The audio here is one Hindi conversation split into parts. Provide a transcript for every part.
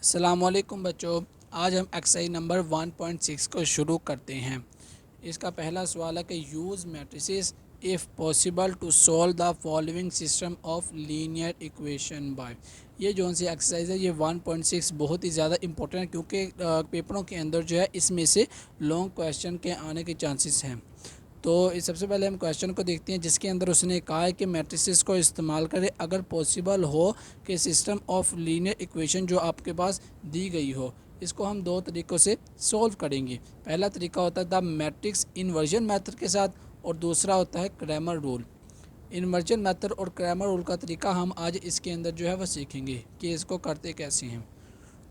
अस्सलामुअलैकुम बच्चों, आज हम एक्सरसाइज नंबर 1.6 को शुरू करते हैं। इसका पहला सवाल है कि use matrices if possible to solve the following system of linear equation by. ये जो सी एक्सरसाइज है ये 1.6 बहुत ही ज़्यादा इंपॉर्टेंट है क्योंकि पेपरों के अंदर जो है इसमें से लॉन्ग क्वेश्चन के आने के चांसेस हैं। तो इस सबसे पहले हम क्वेश्चन को देखते हैं जिसके अंदर उसने कहा है कि मैट्रिसेस को इस्तेमाल करें अगर पॉसिबल हो कि सिस्टम ऑफ लीनियर इक्वेशन जो आपके पास दी गई हो। इसको हम दो तरीक़ों से सॉल्व करेंगे। पहला तरीका होता है द मैट्रिक्स इन्वर्जन मेथड के साथ और दूसरा होता है क्रैमर रूल। इन्वर्जन मेथड और क्रैमर रूल का तरीका हम आज इसके अंदर जो है वह सीखेंगे कि इसको करते कैसे हैं।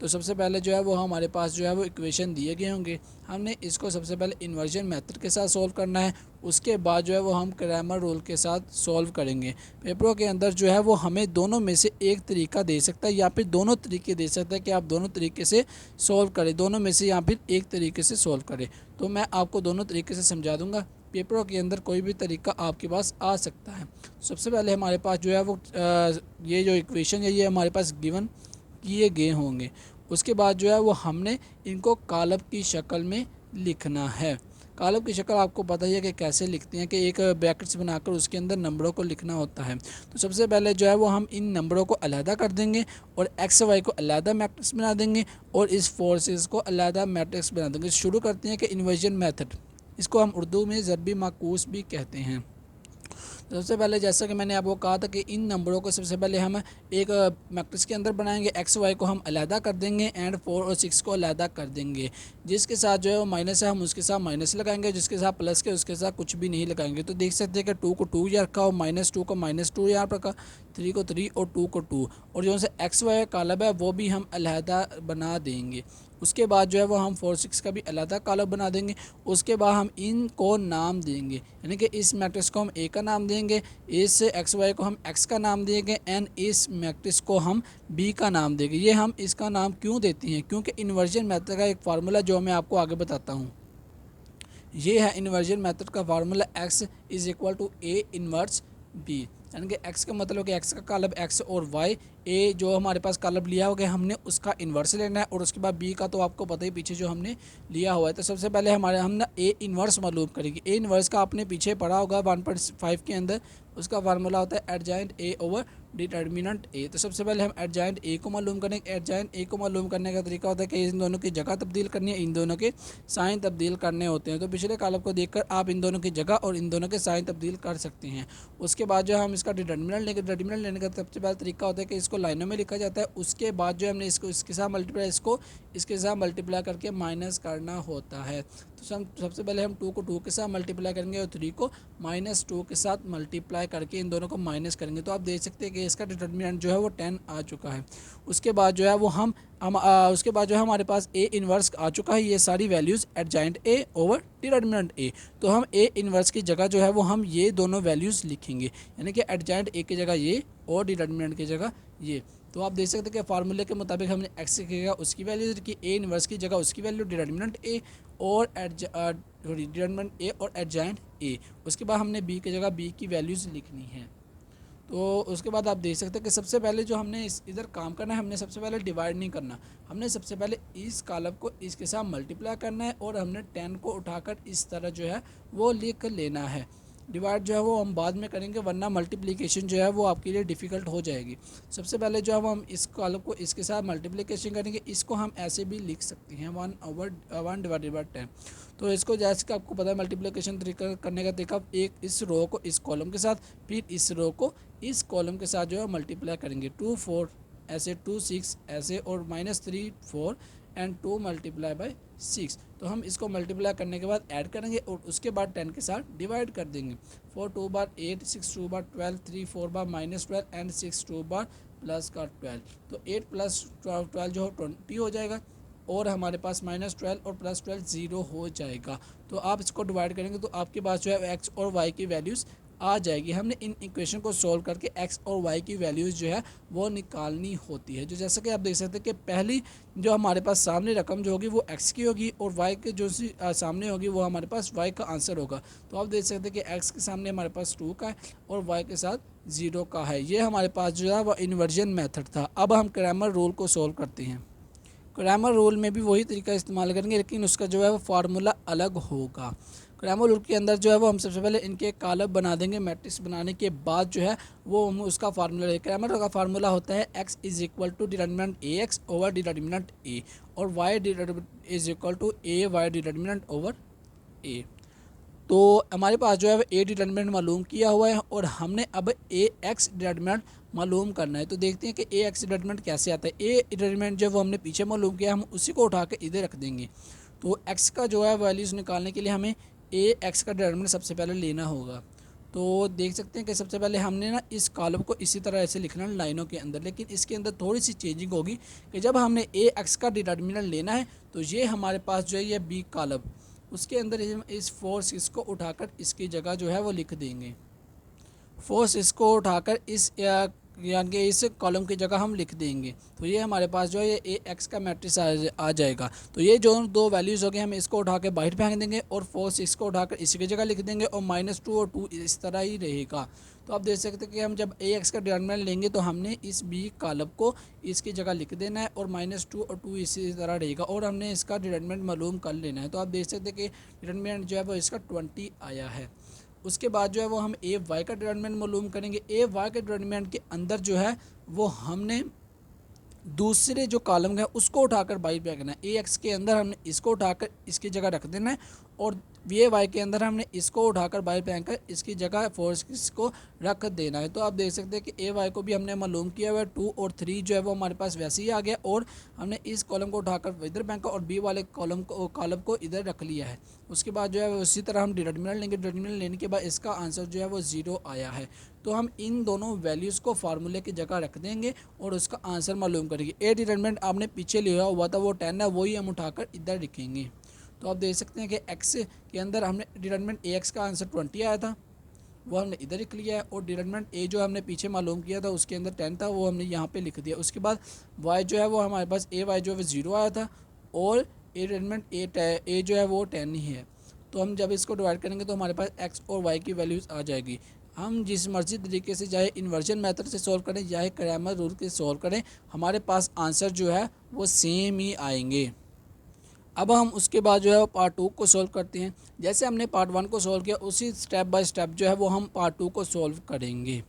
तो सबसे पहले जो है वो हमारे पास जो है वो इक्वेशन दिए गए होंगे। हमने इसको सबसे पहले इन्वर्जन मेथड के साथ सॉल्व करना है, उसके बाद जो है वो हम क्रैमर रूल के साथ सॉल्व करेंगे। पेपरों के अंदर जो है वो हमें दोनों में से एक तरीका दे सकता है या फिर दोनों तरीके दे सकता है कि आप दोनों तरीके से सॉल्व करें, दोनों में से या फिर एक तरीके से सॉल्व करें। तो मैं आपको दोनों तरीके से समझा दूँगा। पेपरों के अंदर कोई भी तरीका आपके पास आ सकता है। सबसे पहले हमारे पास जो है वो ये जो इक्वेशन है ये हमारे पास गिवन किए गए होंगे। उसके बाद जो है वो हमने इनको कॉलम की शक्ल में लिखना है। कॉलम की शक्ल आपको पता ही है कि कैसे लिखते हैं कि एक ब्रैकेट्स बनाकर उसके अंदर नंबरों को लिखना होता है। तो सबसे पहले जो है वो हम इन नंबरों को अलहदा कर देंगे और एक्स वाई को अलहदा मैट्रिक्स बना देंगे और इस फोर्सेस को अलहदा मैट्रिक्स बना देंगे। शुरू करते हैं कि इन्वर्जन मेथड, इसको हम उर्दू में ज़रबी माकूस भी कहते हैं। सबसे पहले जैसा कि मैंने आपको कहा था कि इन नंबरों को सबसे पहले हम एक मैट्रिक्स के अंदर बनाएंगे। एक्स वाई को हम अलहदा कर देंगे एंड 4 और 6 को अलहदा कर देंगे। जिसके साथ जो है वो माइनस है हम उसके साथ माइनस लगाएंगे, जिसके साथ प्लस के उसके साथ कुछ भी नहीं लगाएंगे। तो देख सकते हैं कि 2 को 2 यहाँ रखा और -2 को -2 यहाँ पर रखा, 3 को 3 और 2 को 2। और जो से एक्स वाई कॉलम है वो भी हम अलहदा बना देंगे। उसके बाद जो है वो हम 4 6 का भी अलहदा कॉलम बना देंगे। उसके बाद हम इनको नाम देंगे, यानी कि इस मैट्रिक्स को हम ए का नाम देंगे, इस एक्स वाई को हम एक्स का नाम देंगे एंड इस मैट्रिक्स को हम बी का नाम देंगे। ये हम इसका नाम क्यों देते हैं? क्योंकि इन्वर्जन मेथड का एक फार्मूला जो मैं आपको आगे बताता हूँ। ये है इन्वर्जन मेथड का formula x is equal to A inverse B, यानी कि x का मतलब कि x का कॉलम x और y, ए जो हमारे पास कॉलम लिया हो गया हमने उसका इन्वर्स लेना है और उसके बाद b का तो आपको पता ही पीछे जो हमने लिया हुआ है। तो सबसे पहले हम ना ए इन्वर्स मालूम करेंगे। ए इन्वर्स का आपने पीछे पढ़ा होगा 1.5 के अंदर, उसका फार्मूला होता है adjoint A over determinant A. तो सबसे पहले हम एडजॉइंट ए को मालूम करेंगे। एडजॉइंट ए को मालूम करने का तरीका होता है कि इन दोनों की जगह तब्दील करनी है, इन दोनों के साइन तब्दील करने होते हैं। तो पिछले कॉलम को देखकर आप इन दोनों की जगह और इन दोनों के साइन तब्दील कर सकते हैं। उसके बाद जो हम इसका डिटर्मिनेंट लेंगे। डिटर्मिनेंट लेने का सबसे पहला तरीका होता है कि इसको लाइनों में लिखा जाता है। उसके बाद जो हमने इसको इसके साथ मल्टीप्लाई, इसको इसके साथ मल्टीप्लाई करके माइनस करना होता है। तो सबसे पहले हम 2 को 2 के साथ मल्टीप्लाई करेंगे और 3 को -2 के साथ मल्टीप्लाई करके इन दोनों को माइनस करेंगे। तो आप देख सकते हैं कि इसका डिटर्मिनेंट जो है वो 10 आ चुका है। उसके बाद जो है वो उसके बाद जो है हमारे पास ए इन्वर्स आ चुका है। ये सारी values adjoint A over determinant A. तो हम ए इन्वर्स की जगह जो है वो हम ये दोनों वैल्यूज़ लिखेंगे, यानी कि एडजॉइंट ए की जगह ये और डिटर्मिनेंट की जगह ये। तो आप देख सकते हैं कि फार्मूले के मुताबिक हमने एक्स की जगह उसकी वैल्यू रखी, ए इन्वर्स की जगह उसकी वैल्यू, डिटर्मिनेंट ए और डिटर्मिनेंट ए और एडजॉइंट ए। उसके बाद हमने बी की जगह बी की वैल्यूज़ लिखनी है। तो उसके बाद आप देख सकते हैं कि सबसे पहले जो हमने इधर काम करना है, हमने सबसे पहले डिवाइड नहीं करना, हमने सबसे पहले इस कॉलम को इसके साथ मल्टीप्लाई करना है और हमने 10 को उठाकर इस तरह जो है वो लिख लेना है। डिवाइड जो है वो हम बाद में करेंगे वरना मल्टीप्लिकेशन जो है वो आपके लिए डिफ़िकल्ट हो जाएगी। सबसे पहले जो है वो हम इस कॉलम को इसके साथ मल्टीप्लिकेशन करेंगे। इसको हम ऐसे भी लिख सकते हैं 1 डिवाइडेड बाई 10। तो इसको जैसे कि आपको पता है मल्टीप्लिकेशन तरीका करने का तरीका, एक इस रो को इस कॉलम के साथ, फिर इस रो को इस कॉलम के साथ जो है मल्टीप्लाई करेंगे। 2 4 ऐसे, 2 6 ऐसे और -3 4 एंड 2 मल्टीप्लाई बाई 6। तो हम इसको मल्टीप्लाई करने के बाद ऐड करेंगे और उसके बाद 10 के साथ डिवाइड कर देंगे। 4 2 बार 8, 6 2 बार 12, 3 4 बार -12 एंड 6 2 बार प्लस का 12। तो 8 + 12 जो 20 हो जाएगा और हमारे पास -12 और +12 0 हो जाएगा। तो आप इसको डिवाइड करेंगे तो आपके पास जो है एक्स और वाई की वैल्यूज़ आ जाएगी। हमने इन इक्वेशन को सॉल्व करके एक्स और वाई की वैल्यूज़ जो है वो निकालनी होती है। जो जैसा कि आप देख सकते हैं कि पहली जो हमारे पास सामने रकम जो होगी वो एक्स की होगी और वाई के जो सामने होगी वो हमारे पास वाई का आंसर होगा। तो आप देख सकते हैं कि एक्स के सामने हमारे पास 2 का है और वाई के साथ 0 का है। ये हमारे पास जो है वो इन्वर्जन मेथड था। अब हम क्रैमर रूल को सॉल्व करते हैं। क्रैमर रूल में भी वही तरीका इस्तेमाल करेंगे, लेकिन उसका जो है वो फार्मूला अलग होगा। क्रैमर रूल के अंदर जो है वो हम सबसे पहले इनके कॉलम बना देंगे। मैट्रिक्स बनाने के बाद जो है वो हम उसका फार्मूला, क्रैमर का फार्मूला होता है x is equal to determinant A x over determinant A, और y is equal to A y determinant over A. तो हमारे पास जो है ए डिटर्मिनेंट मालूम किया हुआ है और हमने अब ए एक्स डिटर्मिनेंट मालूम करना है। तो देखते हैं कि ए एक्स डिटर्मिनेंट कैसे आता है। ए डिटर्मिनेंट जो वो हमने पीछे मालूम किया, हम उसी को उठा के इधर रख देंगे। तो एक्स का जो है वैल्यूज़ निकालने के लिए हमें ए एक्स का डिटर्मिनेंट सबसे पहले लेना होगा। तो देख सकते हैं कि सबसे पहले हमने ना इस कॉलम को इसी तरह ऐसे लिखना है लाइनों के अंदर, लेकिन इसके अंदर थोड़ी सी चेंजिंग होगी कि जब हमने ए एक्स का डिटर्मिनेंट लेना है तो ये हमारे पास जो है ये बी कॉलम, उसके अंदर हम इस फोर्स इसको उठाकर इसकी जगह जो है वो लिख देंगे। फोर्स इसको उठाकर इस यानी कि इस कॉलम की जगह हम लिख देंगे। तो ये हमारे पास जो है ये ए एक्स का मैट्रिक्स आ जाएगा। तो ये जो दो वैल्यूज़ हो गए हम इसको उठा के बाहर फेंक देंगे और फोर्स इसको उठाकर इसी की जगह लिख देंगे, और -2 और 2 इस तरह ही रहेगा। तो आप देख सकते हैं कि हम जब ए एक्स का डिटर्मिनेंट लेंगे तो हमने इस बी कॉलम को इसकी जगह लिख देना है, और -2 और 2 इसी तरह रहेगा, और हमने इसका डिटर्मिनेंट मालूम कर लेना है। तो आप देख सकते हैं कि डिटर्मिनेंट जो है वो इसका 20 आया है। उसके बाद जो है वो हम ए वाई का डिटर्मिनेंट मालूम करेंगे। ए वाई के डिटर्मिनेंट के अंदर जो है वो हमने दूसरे जो कॉलम है उसको उठाकर बाई पे रखना है। ए एक्स के अंदर हमने इसको उठाकर इसकी जगह रख देना है, और ये वाई के अंदर हमने इसको उठाकर बाई पे रखकर इसकी जगह फोर्स को रख देना है। तो आप देख सकते हैं कि ए वाई को भी हमने मालूम किया हुआ है। 2 और 3 जो है वो हमारे पास वैसे ही आ गया, और हमने इस कॉलम को उठाकर इधर फेंका और बी वाले कॉलम को इधर रख लिया है। उसके बाद जो है उसी तरह हम डिटर्मिनेंट लेंगे। डिटर्मिनेंट लेने के बाद इसका आंसर जो है वो 0 आया है। तो हम इन दोनों वैल्यूज़ को फार्मूले की जगह रख देंगे और उसका आंसर मालूम करेंगे। ए डिटर्मिनेंट आपने पीछे लिया हुआ था वो 10 है, वही हम उठाकर इधर लिखेंगे। तो आप देख सकते हैं कि एक्स के अंदर हमने डिटर्मिनेंट ए एक्स का आंसर 20 आया था, वो हमने इधर लिख लिया है, और डिटर्मिनेंट ए जो हमने पीछे मालूम किया था उसके अंदर 10 था, वो हमने यहाँ पे लिख दिया। उसके बाद वाई जो है वो हमारे पास ए वाई जो है 0 आया था, और ए डिटर्मिनेंट ए जो है वो 10 ही है। तो हम जब इसको डिवाइड करेंगे तो हमारे पास एक्स और वाई की वैल्यूज़ आ जाएगी। हम जिस मर्जी तरीके से चाहे इन्वर्जन मेथड से सॉल्व करें चाहे क्रैमर रूल से सॉल्व करें, हमारे पास आंसर जो है वो सेम ही आएंगे। अब हम उसके बाद जो है पार्ट 2 को सॉल्व करते हैं। जैसे हमने पार्ट 1 को सॉल्व किया उसी स्टेप बाय स्टेप जो है वो हम पार्ट 2 को सॉल्व करेंगे।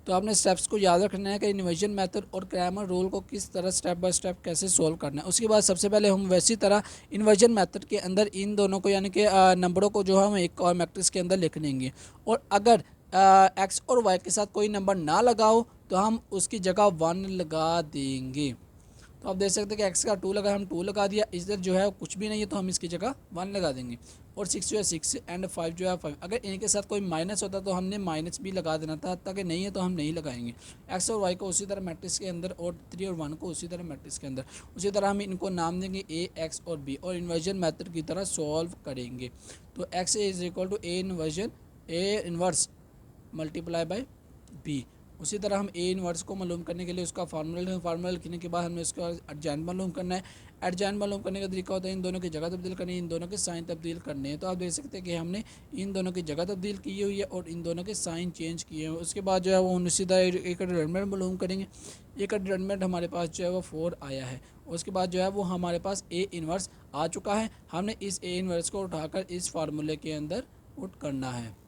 तो आपने स्टेप्स को याद रखना है कि इन्वर्जन मेथड और क्रैमर रूल को किस तरह स्टेप बाय स्टेप कैसे सॉल्व करना है। उसके बाद सबसे पहले हम वैसी तरह इन्वर्जन मेथड के अंदर इन दोनों को यानी कि नंबरों को जो है हम एक और मैट्रिक्स के अंदर लिख देंगे, और अगर एक्स और वाई के साथ कोई नंबर ना लगाओ तो हम उसकी जगह 1 लगा देंगे। तो आप देख सकते हैं कि एक्स का 2 लगा, हम 2 लगा दिया। इधर जो है कुछ भी नहीं है तो हम इसकी जगह 1 लगा देंगे, और 6 जो है 6 एंड 5 जो है 5। अगर इनके साथ कोई माइनस होता तो हमने माइनस भी लगा देना था, ताकि नहीं है तो हम नहीं लगाएंगे। एक्स और वाई को उसी तरह मैट्रिक्स के अंदर, और 3 और 1 को उसी तरह मैट्रिक्स के अंदर। उसी तरह हम इनको नाम देंगे ए एक्स और बी, और इन्वर्जन मेथड की तरह सॉल्व करेंगे। तो X is equal to A inverse multiply by B. उसी तरह हम ए इन्वर्स को मालूम करने के लिए उसका फार्मूला लिखने के बाद हमें उसका एडजॉइंट मालूम करना है। एडजॉइंट मालूम करने का तरीका होता है इन दोनों की जगह तब्दील करनी है, इन दोनों के साइन तब्दील करने हैं। तो आप देख सकते हैं कि हमने इन दोनों की जगह तब्दील की हुई है और इन दोनों के साइन चेंज किए हैं। उसके बाद जो है वो सीधा एक डिटर्मिनेंट मालूम करेंगे। एक डिटर्मिनेंट हमारे पास जो है वो 4 आया है। उसके बाद जो है वो हमारे पास ए इन्वर्स आ चुका है। हमने इस ए इन्वर्स को उठाकर इस फार्मूले के अंदर पुट करना है।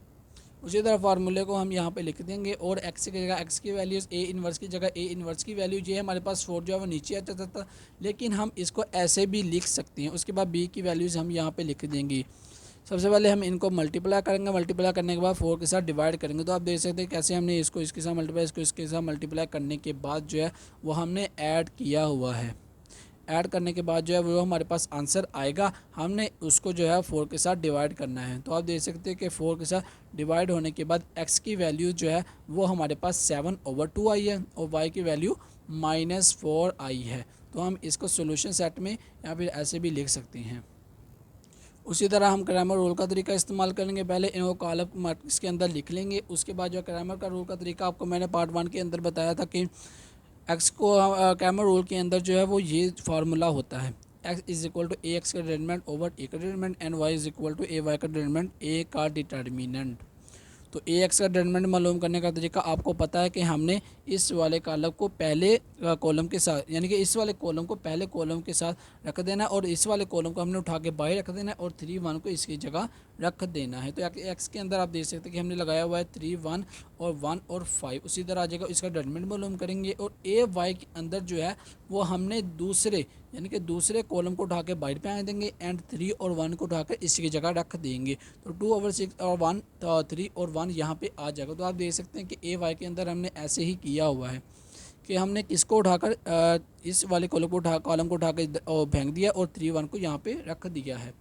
उसी तरह फार्मूले को हम यहाँ पे लिख देंगे, और एक्स की जगह एक्स की वैल्यूज़ ए इन्वर्स की जगह ए इन्वर्स की वैल्यू ये हमारे पास 4 जो है वो नीचे आ जाता था, लेकिन हम इसको ऐसे भी लिख सकते हैं। उसके बाद बी की वैल्यूज़ हम यहाँ पे लिख देंगे। सबसे पहले हम इनको मल्टीप्लाई करेंगे, मल्टीप्लाई करने के बाद 4 के साथ डिवाइड करेंगे। तो आप देख सकते हैं कैसे हमने इसको इसके साथ मल्टीप्लाई, इसको इसके साथ मल्टीप्लाई करने के बाद जो है वो हमने ऐड किया हुआ है। ऐड करने के बाद जो है वो हमारे पास आंसर आएगा, हमने उसको जो है 4 के साथ डिवाइड करना है। तो आप देख सकते हैं कि 4 के साथ डिवाइड होने के बाद x की वैल्यू जो है वो हमारे पास 7/2 आई है, और y की वैल्यू -4 आई है। तो हम इसको सोल्यूशन सेट में या फिर ऐसे भी लिख सकते हैं। उसी तरह हम क्रैमर रूल का तरीका इस्तेमाल करेंगे। पहले इनको कॉलम मैट्रिक्स के अंदर लिख लेंगे। उसके बाद जो क्रैमर का रूल का तरीका आपको मैंने पार्ट 1 के अंदर बताया था कि एक्स को क्रैमर रूल के अंदर जो है वो ये फार्मूला होता है, X is equal to A X का डिटर्मिनेंट ओवर ए का determinant and Y is equal to A Y का डिटर्मिनेंट ए का डिटर्मिनेंट। तो ए एक्स का डिटरमिनेंट मालूम करने का तरीका आपको पता है कि हमने इस वाले कॉलम को पहले कॉलम के साथ, यानी कि इस वाले कॉलम को पहले कॉलम के साथ रख देना और इस वाले कॉलम को हमने उठा के बाहर रख देना और 3 1 को इसकी जगह रख देना है। तो एक्स के अंदर आप देख सकते हैं कि हमने लगाया हुआ है 3 1 और 1 और 5, उसी तरह आ जाएगा। इसका डिटरमिनेंट मालूम करेंगे और ए वाई के अंदर जो है वो हमने दूसरे, यानी कि दूसरे कॉलम को उठा के बाहर पे आने देंगे एंड 3 और 1 को उठाकर इसकी जगह रख देंगे। तो 2/6 और 1 तो 3 और 1 यहाँ पे आ जाएगा। तो आप देख सकते हैं कि ए वाई के अंदर हमने ऐसे ही किया हुआ है कि हमने किसको उठाकर इस वाले कॉलम को उठा के फेंक दिया और 3 1 को यहाँ पे रख दिया है।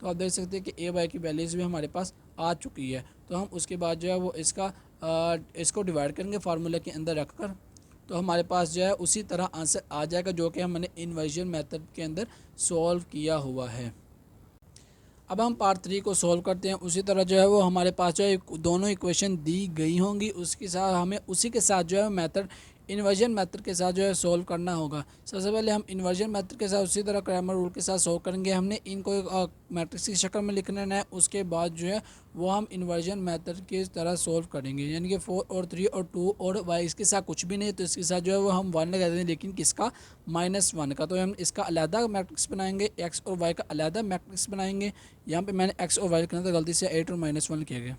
तो आप देख सकते हैं कि ए वाई की वैल्यूज़ भी हमारे पास आ चुकी है। तो हम उसके बाद जो है वो इसको डिवाइड करेंगे फार्मूला के अंदर रख कर, तो हमारे पास जो है उसी तरह आंसर आ जाएगा जो कि हमने इन्वर्जन मेथड के अंदर सॉल्व किया हुआ है। अब हम पार्ट 3 को सॉल्व करते हैं। उसी तरह जो है वो हमारे पास जो है दोनों इक्वेशन दी गई होंगी, उसके साथ हमें उसी के साथ जो है मेथड इन्वर्जन मेथड के साथ जो है सॉल्व करना होगा। सबसे पहले हम इन्वर्जन मेथड के साथ उसी तरह क्रैमर रूल के साथ सॉल्व करेंगे। हमने इनको एक मैट्रिक्स की शक्ल में लिखना है, उसके बाद जो है वो हम इन्वर्जन मेथड की तरह सॉल्व करेंगे, यानी कि 4 और 3 और 2 और वाई इसके साथ कुछ भी नहीं तो इसके साथ जो है वो हम 1 लगा देंगे, लेकिन किसका, -1 का। तो हम इसका अलहदा मैट्रिक्स बनाएंगे, एक्स और वाई का अलहदा मैट्रिक्स बनाएंगे। यहाँ पे मैंने एक्स और वाई लिखना था, गलती से 8 और -1 किया गया,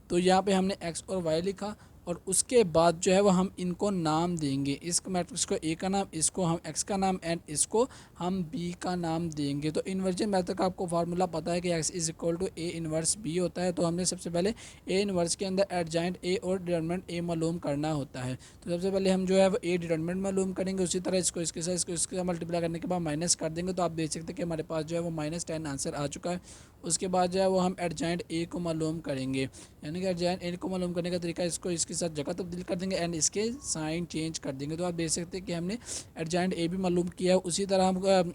तो यहाँ पे हमने एक्स और वाई लिखा और उसके बाद जो है वो हम इनको नाम देंगे। इस मैट्रिक्स को ए का नाम, इसको हम एक्स का नाम एंड इसको हम बी का नाम देंगे। तो इन्वर्जन मेथड का आपको फार्मूला पता है कि x is equal to A inverse B होता है। तो हमने सबसे पहले ए इन्वर्स के अंदर एडजॉइंट ए और डिटरमिनेंट ए मालूम करना होता है। तो सबसे पहले हम जो है वो ए डिटरमिनेंट मालूम करेंगे, उसी तरह इसको इसके साथ मल्टीप्लाई करने के बाद माइनस कर देंगे। तो आप देख सकते हैं कि हमारे पास जो है वो -10 आंसर आ चुका है। उसके बाद जो है वो हम एडजॉइंट ए को मालूम करेंगे, यानी कि एडजॉइंट ए को मालूम करने का तरीका इसको इसके साथ जगह तब्दील कर देंगे एंड इसके साइन चेंज कर देंगे। तो आप देख सकते हैं कि हमने एडजॉइंट ए भी मालूम किया है। उसी तरह हम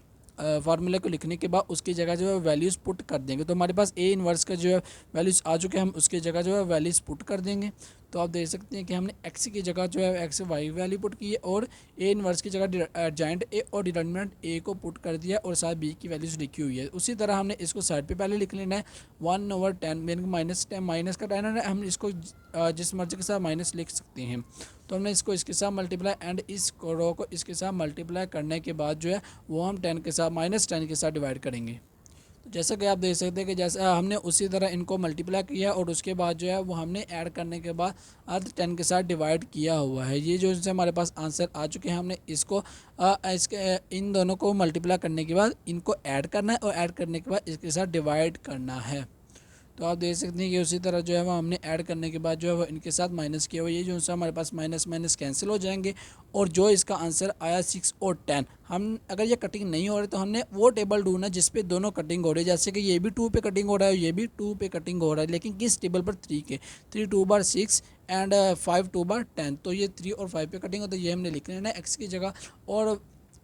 फार्मूले को लिखने के बाद उसकी जगह जो है वैल्यूज़ पुट कर देंगे। तो हमारे पास ए इन्वर्स का जो है वैल्यूज़ आ चुके हैं, हम उसकी जगह जो है वैल्यूज़ पुट कर देंगे। तो आप देख सकते हैं कि हमने एक्स की जगह जो है एक्स वाई वैल्यू पुट की है और ए इन्वर्स की जगह एडजॉइंट ए और डिटरमिनेंट ए को पुट कर दिया और साथ बी की वैल्यूज़ लिखी हुई है। उसी तरह हमने इसको साइड पे पहले लिख लेना है 1/10, यानी कि -10 माइनस का 10 है, हम इसको जिस मर्जी के साथ माइनस लिख सकते हैं। तो हमने इसको इसके साथ मल्टीप्लाई एंड इस रो को इसके साथ मल्टीप्लाई करने के बाद जो है वो हम 10 के साथ -10 के साथ डिवाइड करेंगे। तो जैसा कि आप देख सकते हैं कि जैसा हमने उसी तरह इनको मल्टीप्लाई किया और उसके बाद जो है वो हमने ऐड करने के बाद अर्ध 10 के साथ डिवाइड किया हुआ है। ये जो हमारे पास आंसर आ चुके हैं, हमने इसको इसके इन दोनों को मल्टीप्लाई करने के बाद इनको ऐड करना है और ऐड करने के बाद इसके साथ डिवाइड करना है। तो आप देख सकते हैं कि उसी तरह जो है वो हमने ऐड करने के बाद जो है वो इनके साथ माइनस किया हुआ, ये जो सा हमारे पास माइनस माइनस कैंसिल हो जाएंगे और जो इसका आंसर आया 6 और 10। हम अगर ये कटिंग नहीं हो रही तो हमने वो टेबल ढूंढना जिस पे दोनों कटिंग हो रही है, जैसे कि ये भी 2 पे कटिंग हो रहा है, ये भी 2 पे कटिंग हो रहा है, लेकिन किस टेबल पर 3 के, 3 2 बार 6 एंड 5 2 बार 10। तो ये 3 और 5 पे कटिंग होता है, ये हमने लिख लेना है एक्स की जगह। और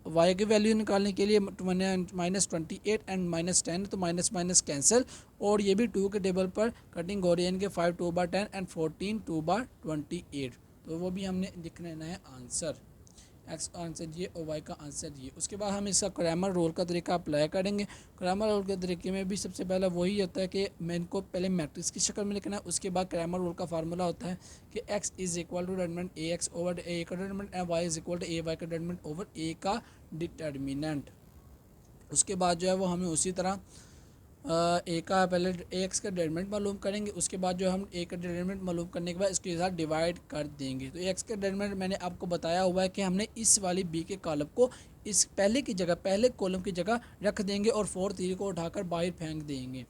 वाई की वैल्यू निकालने के लिए -28 एंड -10, तो माइनस माइनस कैंसिल और ये भी 2 के टेबल पर कटिंग हो रही है, इनके 5 2 बार 10 एंड 14 2 बार 28। तो वो भी हमने लिख लेना है आंसर, एक्स का आंसर ये और वाई का आंसर ये। उसके बाद हम इसका क्रैमर रोल का तरीका अप्लाई करेंगे। क्रैमर रोल के तरीके में भी सबसे पहले वही होता है कि मैं इनको पहले मैट्रिक्स की शक्ल में लिखना है। उसके बाद क्रैमर रोल का फार्मूला होता है कि x is equal to determinant A x over A का determinant and Y is equal to A Y का डिटरमिनेंट ओवर ए का डिटरमिनेंट। उसके बाद जो है वो हमें उसी तरह ए का पहले ए एक्स का डिटरमिनेंट मालूम करेंगे, उसके बाद जो हम ए का डिटरमिनेंट मालूम करने के बाद इसके साथ डिवाइड कर देंगे। तो ए एक्स का डिटरमिनेंट मैंने आपको बताया हुआ है कि हमने इस वाली बी के कॉलम को इस पहले की जगह, पहले कॉलम की जगह रख देंगे और 4 3 को उठाकर बाहर फेंक देंगे।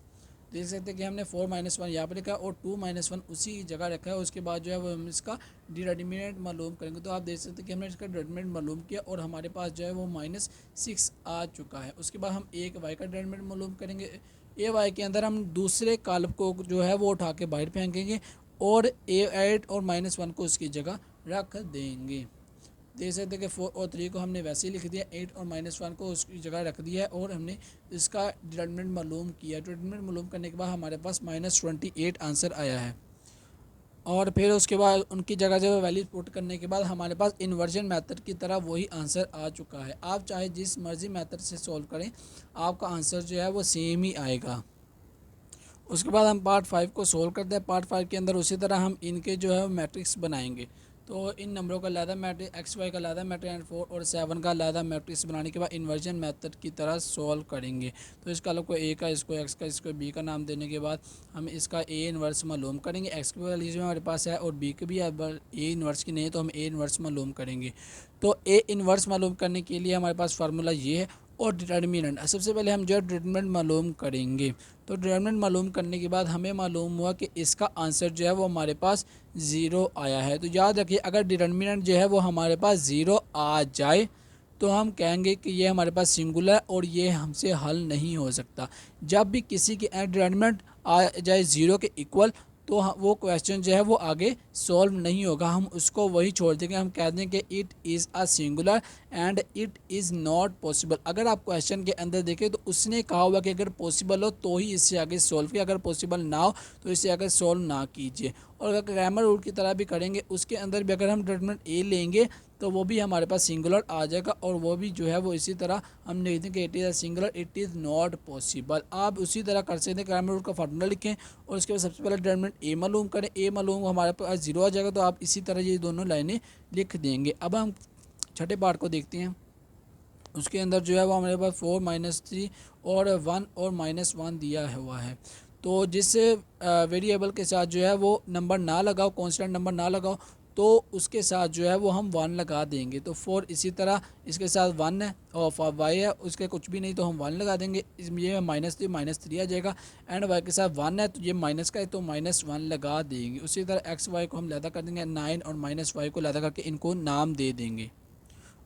देख सकते हैं कि हमने 4 -1 यहाँ पर लिखा है और 2 -1 उसी जगह रखा है। उसके बाद जो है वो हम इसका डिटरमिनेंट मालूम करेंगे। तो आप देख सकते हैं कि हमने इसका डिटरमिनेंट मालूम किया और हमारे पास जो है वो -6 आ चुका है। उसके बाद हम एक वाई का डिटरमिनेंट मालूम करेंगे। ए वाई के अंदर हम दूसरे कॉलम को जो है वो उठा के बाहर फेंकेंगे और A8 और -1 को उसकी जगह रख देंगे। देख सकते हैं कि 4 और 3 को हमने वैसे ही लिख दिया, 8 और -1 को उसकी जगह रख दिया है और हमने इसका डिटरमिनेंट मालूम किया। डिटरमिनेंट मालूम करने के बाद हमारे पास -28 आंसर आया है। और फिर उसके बाद उनकी जगह जगह वैल्यू पुट करने के बाद हमारे पास इन्वर्जन मेथड की तरह वही आंसर आ चुका है। आप चाहे जिस मर्जी मेथड से सॉल्व करें, आपका आंसर जो है वो सेम ही आएगा। उसके बाद हम पार्ट 5 को सोल्व करते हैं। पार्ट 5 के अंदर उसी तरह हम इनके जो है मैट्रिक्स बनाएंगे। तो इन नंबरों का अलहदा मैट्रिक्स, एक्स वाई का अलहदा मैट्रिक्स एंड 4 और 7 का अलहदा मैट्रिक्स बनाने के बाद इन्वर्जन मेथड की तरह सोल्व करेंगे। तो इसका को ए का, इसको एक्स का, इसको बी का नाम देने के बाद हम इसका ए इन्वर्स मालूम करेंगे। एक्स की वैल्यूज में हमारे पास है और बी की भी ए इन्वर्स की नहीं है तो हम ए इन्वर्स मालूम करेंगे। तो ए इन्वर्स मालूम करने के लिए हमारे पास फार्मूला ये है। और डिटर्मिनेंट, सबसे पहले हम जो है डिटर्मिनेंट मालूम करेंगे। तो डिटर्मिनेंट मालूम करने के बाद हमें मालूम हुआ कि इसका आंसर जो है वो हमारे पास ज़ीरो आया है। तो याद रखिए, अगर डिटर्मिनेंट जो है वो हमारे पास ज़ीरो आ जाए तो हम कहेंगे कि ये हमारे पास सिंगुलर है और ये हमसे हल नहीं हो सकता। जब भी किसी की डिटर्मिनेंट आ जाए ज़ीरो के इक्वल तो वो क्वेश्चन जो है वो आगे सॉल्व नहीं होगा, हम उसको वही छोड़ देंगे। हम कह दें कि it is a singular and it is not possible. अगर आप क्वेश्चन के अंदर देखें तो उसने कहा हुआ कि अगर पॉसिबल हो तो ही इससे आगे सॉल्व कीजिए, अगर पॉसिबल ना हो तो इससे आगे सॉल्व ना कीजिए। और अगर ग्रामर रूल की तरह भी करेंगे, उसके अंदर भी अगर हम डिटरमिनेंट ए लेंगे तो वो भी हमारे पास सिंगुलर आ जाएगा और वो भी जो है वो इसी तरह हम लिख देंगे it is a singular, it is not possible. आप उसी तरह कर सकते हैं, ग्रामर रूल का फार्मूला लिखें और उसके बाद सबसे पहले डिटरमिनेंट ए मालूम करें। ए मालूम हमारे पास ज़ीरो आ जाएगा तो आप इसी तरह ये दोनों लाइनें लिख देंगे। अब हम छठे पार्ट को देखते हैं। उसके अंदर जो है वो हमारे पास 4 -3 और 1 और -1 दिया हुआ है। तो जिस वेरिएबल के साथ जो है वो नंबर ना लगाओ, कांस्टेंट नंबर ना लगाओ, तो उसके साथ जो है वो हम 1 लगा देंगे। तो 4 इसी तरह इसके साथ 1 है और वाई है उसके कुछ भी नहीं तो हम 1 लगा देंगे। इसमें ये -3 आ जाएगा एंड वाई के साथ 1 है तो ये माइनस का है तो -1 लगा देंगे। उसी तरह एक्स वाई को हम लैदा कर देंगे 9 और -y को लैदा करके इनको नाम दे देंगे।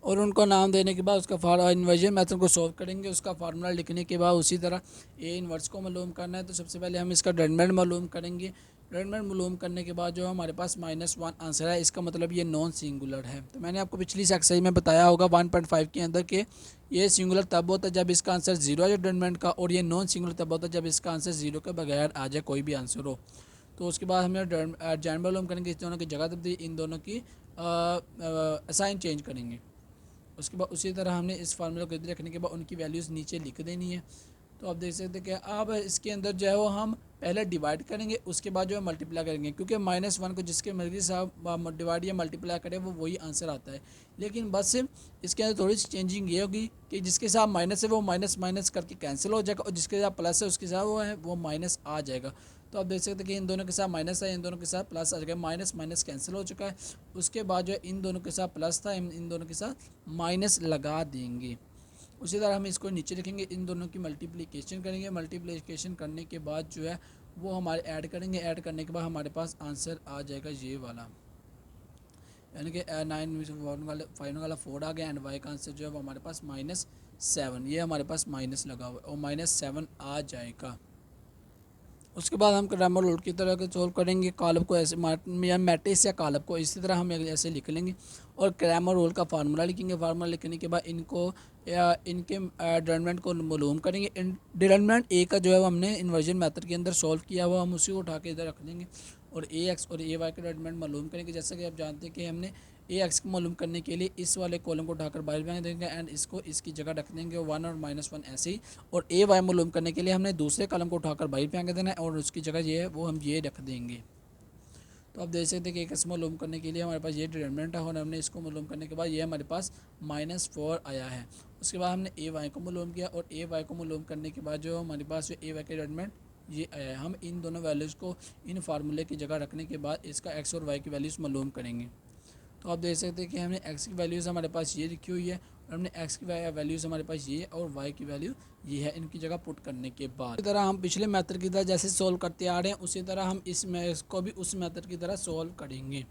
और उनको नाम देने के बाद उसका इन्वर्जन मेथड को सॉल्व करेंगे। उसका फार्मूला लिखने के बाद उसी तरह ए इन्वर्स को मालूम करना है। तो सबसे पहले हम इसका डिटरमिनेंट मालूम करेंगे। डिटरमिनेंट मालूम करने के बाद जो हमारे पास -1 आंसर है, इसका मतलब ये नॉन सिंगुलर है। तो मैंने आपको पिछली एक्सरसाइज में बताया होगा 1.5 के अंदर के ये सिंगुलर तब होता है जब इसका आंसर ज़ीरो है डिटरमिनेंट का, और ये नॉन सिंगुलर तब होता है जब इसका आंसर ज़ीरो के बगैर आ जाए कोई भी आंसर हो। तो उसके बाद हमें जैन मालूम करेंगे, इस दोनों की जगह तब्दीली, इन दोनों की असाइन चेंज करेंगे। उसके बाद उसी तरह हमने इस फार्मूला को इधर रखने के बाद उनकी वैल्यूज़ नीचे लिख देनी है। तो आप देख सकते हैं कि अब इसके अंदर जो है वो हम पहले डिवाइड करेंगे, उसके बाद जो है मल्टीप्लाई करेंगे, क्योंकि -1 को जिसके मर्जी साहब डिवाइड या मल्टीप्लाई करें वो वही आंसर आता है। लेकिन बस इसके अंदर थोड़ी सी चेंजिंग ये होगी कि जिसके साथ माइनस है वो माइनस माइनस करके कैंसिल हो जाएगा और जिसके साथ प्लस है उसके साथ वो है वो माइनस आ जाएगा। तो आप देख सकते हैं कि इन दोनों के साथ माइनस है, इन दोनों के साथ प्लस आ जाएगा, माइनस माइनस कैंसिल हो चुका है। उसके बाद जो है इन दोनों के साथ प्लस था, इन दोनों के साथ माइनस लगा देंगे। उसी तरह हम इसको नीचे लिखेंगे, इन दोनों की मल्टीप्लिकेशन करेंगे। मल्टीप्लिकेशन करने के बाद जो है वो हमारे ऐड करेंगे। ऐड करने के बाद हमारे पास आंसर आ जाएगा ये वाला, यानी कि 9 फाइव वाला 4 आ गया एंड वाई का आंसर जो है वो हमारे पास -7, ये हमारे पास माइनस लगा हुआ है और -7 आ जाएगा। उसके बाद हम ग्रामर रूल की तरह सोल्व करेंगे। कॉलम को ऐसे या मैट्रिक्स या कॉलम को इसी तरह हम ऐसे लिख लेंगे और ग्रामर रूल का फार्मूला लिखेंगे। फार्मूला लिखने के बाद इनको इनके डिटरमिनेंट को मालूम करेंगे। डिटरमिनेंट ए का जो है वो हमने इन्वर्जन मेथड के अंदर सॉल्व किया हुआ, हम उसी को उठा के इधर रख देंगे और ए एक्स और ए वाई के डिटरमिनेंट मालूम करेंगे। जैसा कि आप जानते हैं कि हमने ए एक्स को मालूम करने के लिए इस वाले कॉलम को उठाकर बाहर फेंक देंगे एंड इसको इसकी जगह रख देंगे 1 और -1 ऐसे ही। और ए वाई मालूम करने के लिए हमने दूसरे कॉलम को उठाकर बाहर फेंक देना है और उसकी जगह ये है वो हम ये रख देंगे। तो आप देख सकते हैं कि एक मालूम करने के लिए हमारे पास ये डिटरमिनेंट है और हमने इसको मालूम करने के बाद ये हमारे पास -4 आया है। उसके बाद हमने ए वाई को मालूम किया और ए वाई को मालूम करने के बाद जो हमारे पास ए वाई का डिटरमिनेंट ये आया है। हम इन दोनों वैल्यूज़ को इन फार्मूले की जगह रखने के बाद इसका एक्स और वाई की वैल्यूज़ मालूम करेंगे। तो आप देख सकते हैं कि हमने एक्स की वैल्यूज़ हमारे पास ये लिखी हुई है और हमने एक्स की वैल्यूज़ हमारे पास ये और वाई की वैल्यू ये है, इनकी जगह पुट करने के बाद। इसी तरह हम पिछले मेथड की तरह जैसे सोल्व करते आ रहे हैं उसी तरह हम इसको भी उस मेथड की तरह सोल्व करेंगे।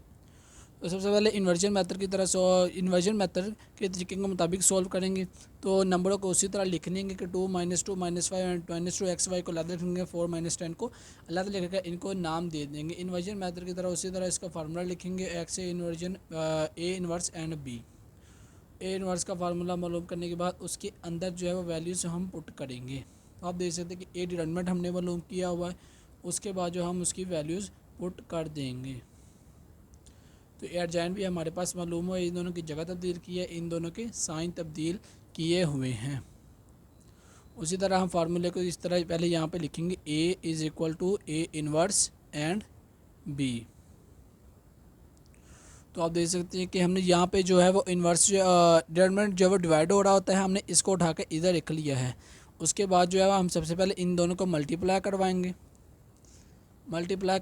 तो सबसे पहले इन्वर्जन मेथड की तरह इन्वर्जन मेथड के तरीके के मुताबिक सोल्व करेंगे। तो नंबरों को उसी तरह लिख लेंगे कि 2 -2 -5 एंड -2 एक्स वाई को अलग लिखेंगे, 4 -10 को अलग लिखकर इनको नाम दे देंगे। इन्वर्जन मेथड की तरह उसी तरह इसका फार्मूला लिखेंगे, X A inversion A inverse and B. A inverse का फार्मूला मालूम करने के बाद उसके अंदर जो है वो वैल्यूज़ हम पुट करेंगे। तो आप देख सकते हैं कि ए डिटरमिनेंट हमने मालूम किया हुआ है, उसके बाद जो हम उसकी वैल्यूज़ पुट कर देंगे। तो एडजॉइंट भी हमारे पास मालूम हुआ, इन दोनों की जगह तब्दील की है, इन दोनों के साइन तब्दील किए हुए हैं। उसी तरह हम फार्मूले को इस तरह पहले यहाँ पे लिखेंगे, A is equal to A inverse and B. तो आप देख सकते हैं कि हमने यहाँ पे जो है वो इन्वर्स डिटरमिनेंट जो है वो डिवाइड हो रहा होता है, हमने इसको उठा के इधर रख लिया है। उसके बाद जो है हम सबसे पहले इन दोनों को मल्टीप्लाई करवाएंगे। मल्टीप्लाई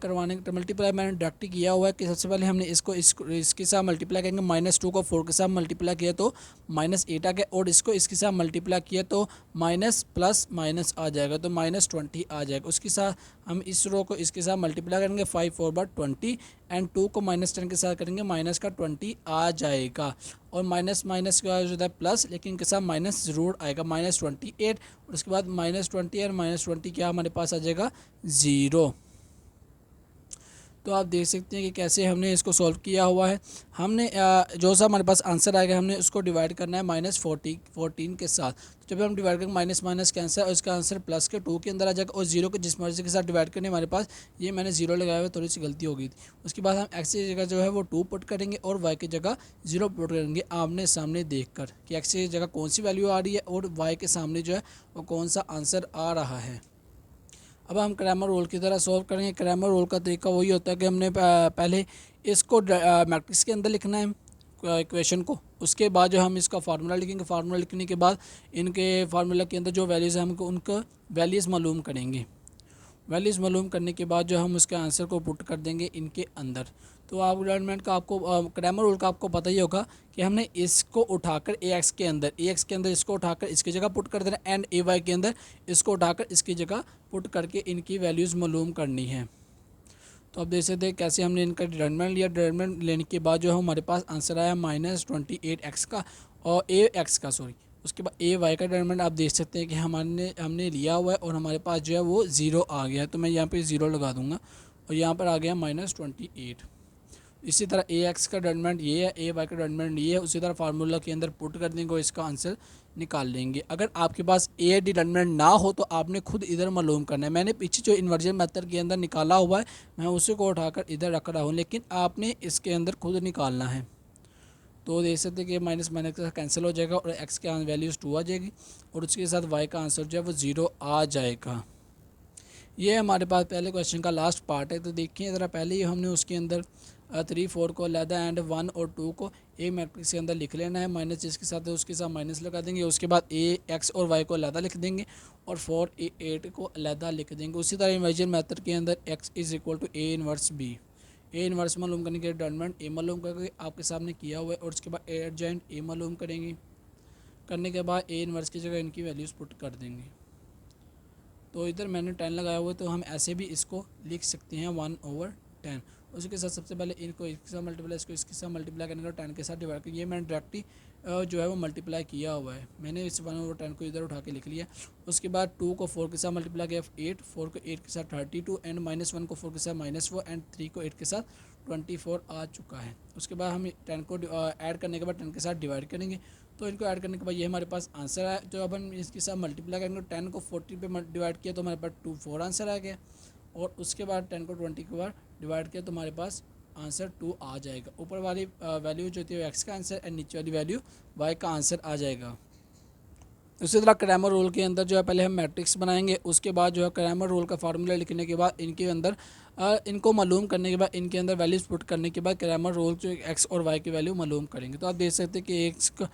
मैंने डायरेक्ट किया हुआ है कि सबसे पहले हमने इसके साथ मल्टीप्लाई करेंगे, -2 को 4 के साथ मल्टीप्लाई किया तो -8 आ गया, और इसको इसके साथ मल्टीप्लाई किया तो माइनस प्लस माइनस आ जाएगा, तो -20 आ जाएगा। उसके साथ हम इस रो को इसके साथ मल्टीप्लाई करेंगे, 5 4 × 20 एंड 2 को -10 के साथ करेंगे, -20 आ जाएगा। और माइनस माइनस का जो है प्लस, लेकिन के साथ माइनस ज़रूर आएगा, -28। और उसके बाद -20 और -20 क्या हमारे पास आ जाएगा, 0। तो आप देख सकते हैं कि कैसे हमने इसको सॉल्व किया हुआ है। हमने जो सा हमारे पास आंसर आएगा हमने उसको डिवाइड करना है -14 के साथ। तो जब हम डिवाइड करेंगे माइनस माइनस कैंसिल, और इसका आंसर प्लस के 2 के अंदर आ जाएगा, और 0 के जिस मर्जी के साथ डिवाइड करने हमारे पास, ये मैंने 0 लगाया हुआ, थोड़ी सी गलती हो गई थी। उसके बाद हम एक्स की जगह जो है वो 2 पुट करेंगे और वाई की जगह 0 पुट करेंगे, आमने सामने देख कर कि एक्स की जगह कौन सी वैल्यू आ रही है और वाई के सामने जो है वो कौन सा आंसर आ रहा है। अब हम क्रैमर रूल की तरह सॉल्व करेंगे। क्रैमर रूल का तरीका वही होता है कि हमने पहले इसको मैट्रिक्स के अंदर लिखना है इक्वेशन को, उसके बाद जो हम इसका फार्मूला लिखेंगे। फार्मूला लिखने के बाद इनके फार्मूला के अंदर जो वैल्यूज़ हैं हमको उनका वैल्यूज़ मालूम करेंगे। वैल्यूज़ मालूम करने के बाद जो हम उसके आंसर को पुट कर देंगे इनके अंदर। तो आप डिटरमिनेंट का आपको क्रैमर रूल का आपको पता ही होगा कि हमने इसको उठाकर ए एक्स के अंदर इसको उठाकर इसकी जगह पुट कर देना, एंड ए वाई के अंदर इसको उठाकर इसकी जगह पुट करके इनकी वैल्यूज़ मालूम करनी है। तो आप देख सकते हैं कैसे हमने इनका डिटरमिनेंट लिया। डिटरमिनेंट लेने के बाद जो हमारे पास आंसर आया -28x का और ए एक्स का, सॉरी। उसके बाद ए वाई का डिटरमिनेंट आप देख सकते हैं कि हमने लिया हुआ है और हमारे पास जो है वो 0 आ गया है, तो मैं यहाँ पे 0 लगा दूँगा और यहाँ पर आ गया -28। इसी तरह ए एक्स का डिटरमिनेंट ये है, ए वाई का डिटरमिनेंट ये है। उसी तरह फार्मूला के अंदर पुट कर देंगे और इसका आंसर निकाल लेंगे। अगर आपके पास ए डिटरमिनेंट ना हो तो आपने खुद इधर मालूम करना है। मैंने पीछे जो इन्वर्जन मेथड के अंदर निकाला हुआ है मैं उसी को उठाकर इधर रख रहा हूँ, लेकिन आपने इसके अंदर खुद निकालना है। तो देख सकते हैं कि माइनस माइनस का कैंसिल हो जाएगा और एक्स के वैल्यूज़ 2 आ जाएगी और उसके साथ वाई का आंसर जो है वो 0 आ जाएगा। ये हमारे पास पहले क्वेश्चन का लास्ट पार्ट है। तो देखिए ज़रा, पहले ही हमने उसके अंदर 3 4 को अलहदा एंड 1 और 2 को ए मैट्रिक्स के अंदर लिख लेना है, माइनस जिसके साथ है उसके साथ माइनस लगा देंगे। उसके बाद ए एक्स और वाई को अलहदा लिख देंगे और 4 ए 8 को अलहदा लिख देंगे। उसी तरह इन्वर्जन मेथड के अंदर X is equal to A inverse B. A inverse मालूम करने के डिटरमिनेंट ए मालूम करके आपके सामने किया हुआ है, और उसके बाद ए एडजॉइंट ए मालूम करेंगे। करने के बाद ए इनवर्स की जगह इनकी वैल्यूज़ पुट कर देंगे। तो इधर मैंने 10 लगाया हुआ है, तो हम ऐसे भी इसको लिख सकते हैं 1/10। उसके साथ सबसे पहले इनको इसके साथ मल्टीप्लाई, इसको इसके साथ मल्टीप्लाई करने का 10 के साथ डिवाइड कर, ये मैंने डायरेक्टली जो है वो मल्टीप्लाई किया हुआ है। मैंने इस 1/10 को इधर उठा के लिख लिया। उसके बाद 2 को 4 के साथ मल्टीप्लाई किया 8, 4 को 8 के साथ 32 एंड -1 को 4 के साथ -4 एंड 3 को 8 के साथ 24 आ चुका है। उसके बाद हम 10 को ऐड करने के बाद 10 के साथ डिवाइड करेंगे। तो इनको ऐड करने के बाद ये हमारे पास आंसर आया। जो अब हम इसके साथ मल्टीप्लाई करेंगे, 10 को 40 पे डिवाइड किया तो हमारे पास 4 आंसर आ गया, और उसके बाद 10 को 20 के बाद डिवाइड किया तो हमारे पास आंसर 2 आ जाएगा। ऊपर वाली वैल्यू जो होती है एक्स का आंसर एंड नीचे वाली वैल्यू वाई का आंसर आ जाएगा। उसी तरह क्रैमर रूल के अंदर जो है पहले हम मैट्रिक्स बनाएंगे, उसके बाद जो है क्रैमर रूल का फार्मूला लिखने के बाद इनके अंदर इनको मालूम करने के बाद इनके अंदर वैल्यूज पुट करने के बाद क्रैमर रूल जो एक्स और वाई की वैल्यू मालूम करेंगे। तो आप देख सकते हैं कि एक्स का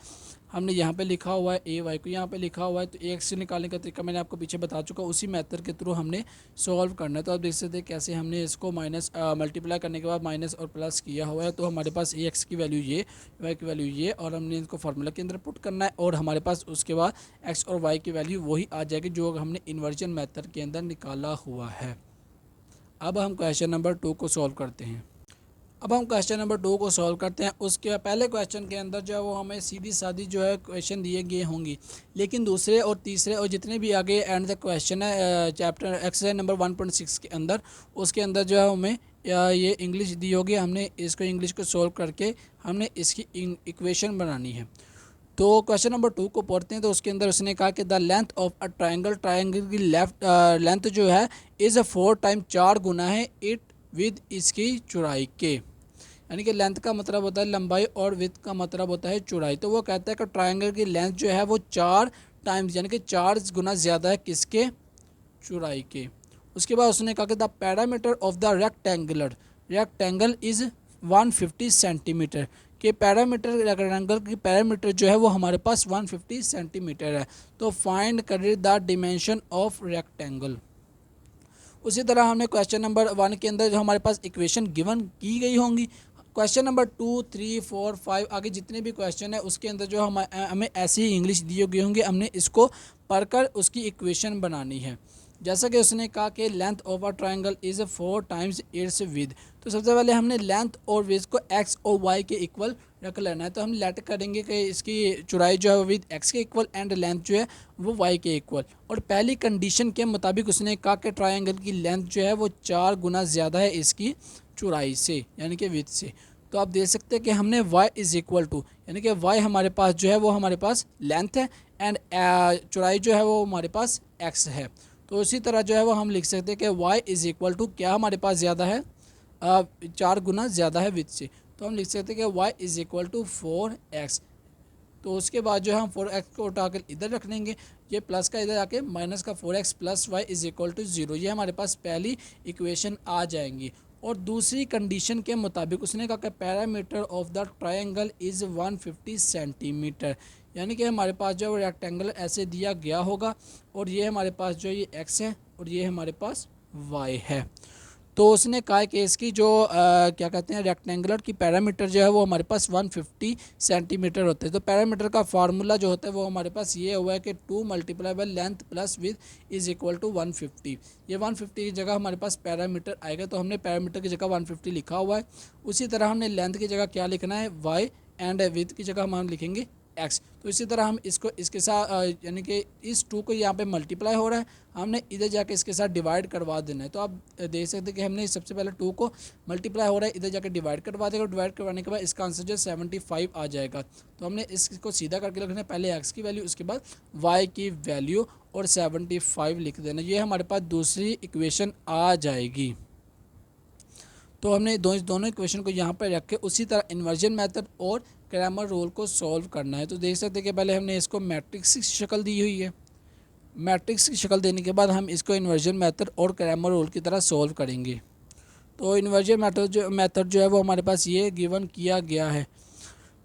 हमने यहाँ पे लिखा हुआ है, ए वाई को यहाँ पे लिखा हुआ है, तो एक्स से निकालने का तरीका मैंने आपको पीछे बता चुका, उसी मेथड के थ्रू हमने सॉल्व करना है। तो आप देख सकते हैं कैसे हमने इसको मल्टीप्लाई करने के बाद माइनस और प्लस किया हुआ है। तो हमारे पास ए एक्स की वैल्यू ये, वाई की वैल्यू ये, और हमने इसको फार्मूला के अंदर पुट करना है, और हमारे पास उसके बाद एक्स और वाई की वैल्यू वही आ जाएगी जो हमने इन्वर्जन मेथड के अंदर निकाला हुआ है। अब हम क्वेश्चन नंबर 2 को सॉल्व करते हैं। उसके पहले क्वेश्चन के अंदर जो है वो हमें सीधी सादी जो है क्वेश्चन दिए गए होंगी, लेकिन दूसरे और तीसरे और जितने भी आगे एंड द क्वेश्चन है चैप्टर एक्सरसाइज नंबर 1.6 के अंदर, उसके अंदर जो है हमें ये इंग्लिश दी होगी। हमने इसको इंग्लिश को सॉल्व करके हमने इसकी इक्वेशन बनानी है। तो क्वेश्चन नंबर 2 को पढ़ते हैं। तो उसके अंदर उसने कहा कि the length of a triangle की लेंथ जो है इज़ 4 टाइम 4 गुना है इट विद इसकी चौड़ाई के, यानी कि लेंथ का मतलब होता है लंबाई और विड्थ का मतलब होता है चौड़ाई। तो वो कहता है कि ट्रायंगल की लेंथ जो है वो 4 टाइम्स यानी कि 4 गुना ज़्यादा है किसके, चौड़ाई के। उसके बाद उसने कहा कि the parameter of the rectangle is 150 centimetre, कि पैरामीटर रेक्टेंगल की पैरामीटर जो है वो हमारे पास 150 सेंटीमीटर है। तो फाइंड करें द डिमेंशन ऑफ रेक्टेंगल। उसी तरह हमने क्वेश्चन नंबर 1 के अंदर जो हमारे पास इक्वेशन गिवन की गई होंगी, क्वेश्चन नंबर 2, 3, 4, 5 आगे जितने भी क्वेश्चन है उसके अंदर जो हमें ऐसी ही इंग्लिश दी गई होंगी, हमने इसको पढ़कर उसकी इक्वेशन बनानी है। जैसा कि उसने कहा कि length of a triangle is 4 times it's with, तो सबसे पहले हमने लेंथ और विड्थ को एक्स और वाई के इक्वल रख लेना है। तो हम लेट करेंगे कि इसकी चौड़ाई जो है विद एक्स के इक्वल एंड लेंथ जो है वो वाई के इक्वल। और पहली कंडीशन के मुताबिक उसने कहा कि ट्रायंगल की लेंथ जो है वो 4 गुना ज़्यादा है इसकी चौड़ाई से यानी कि विड्थ से। तो आप देख सकते हैं कि हमने y इज़ इक्वल टू यानी कि y हमारे पास जो है वो हमारे पास लेंथ है एंड चौड़ाई जो है वो हमारे पास x है। तो इसी तरह जो है वो हम लिख सकते हैं कि y इज़ इक्वल टू क्या हमारे पास ज़्यादा है, 4 गुना ज़्यादा है विथ से। तो हम लिख सकते हैं कि y is equal to 4x। तो उसके बाद जो है हम 4x को उठाकर इधर रख लेंगे, ये प्लस का इधर आके माइनस का 4x plus y is equal to 0, ये हमारे पास पहली इक्वेशन आ जाएंगी। और दूसरी कंडीशन के मुताबिक उसने कहा कि parameter of the triangle is 150 centimetre, यानी कि हमारे पास जो रेक्टेंगल ऐसे दिया गया होगा और ये हमारे पास जो ये x है और ये हमारे पास y है। तो उसने कहा कि इसकी जो क्या कहते हैं रेक्टेंगुलर की पैरामीटर जो है वो हमारे पास 150 सेंटीमीटर होते हैं। तो पैरामीटर का फार्मूला जो होता है वो हमारे पास ये हुआ है कि 2 multiply by length plus width is equal to 150। ये 150 की जगह हमारे पास पैरामीटर आएगा, तो हमने पैरामीटर की जगह 150 लिखा हुआ है। उसी तरह हमने लेंथ की जगह क्या लिखना है, y, एंड विड्थ की जगह हम लिखेंगे x। तो इसी तरह हम इसको इसके साथ यानी कि इस 2 को यहाँ पे मल्टीप्लाई हो रहा है, हमने इधर जाके इसके साथ डिवाइड करवा देना है। तो आप देख सकते हैं कि हमने सबसे पहले 2 को मल्टीप्लाई हो रहा है, इधर जाके डिवाइड करवा देगा। डिवाइड करवाने के बाद इसका आंसर जो 75 आ जाएगा। तो हमने इसको सीधा करके रखना है, पहले x की वैल्यू उसके बाद y की वैल्यू और 75 लिख देना। ये हमारे पास दूसरी इक्वेशन आ जाएगी। तो हमने दोनों इक्वेशन को यहाँ पर रख के उसी तरह इन्वर्जन मेथड और क्रैमर रूल को सॉल्व करना है। तो देख सकते हैं कि पहले हमने इसको मैट्रिक्स की शक्ल दी हुई है, मैट्रिक्स की शक्ल देने के बाद हम इसको इन्वर्जन मेथड और क्रैमर रूल की तरह सॉल्व करेंगे। तो इन्वर्जन मेथड जो है वो हमारे पास ये गिवन किया गया है,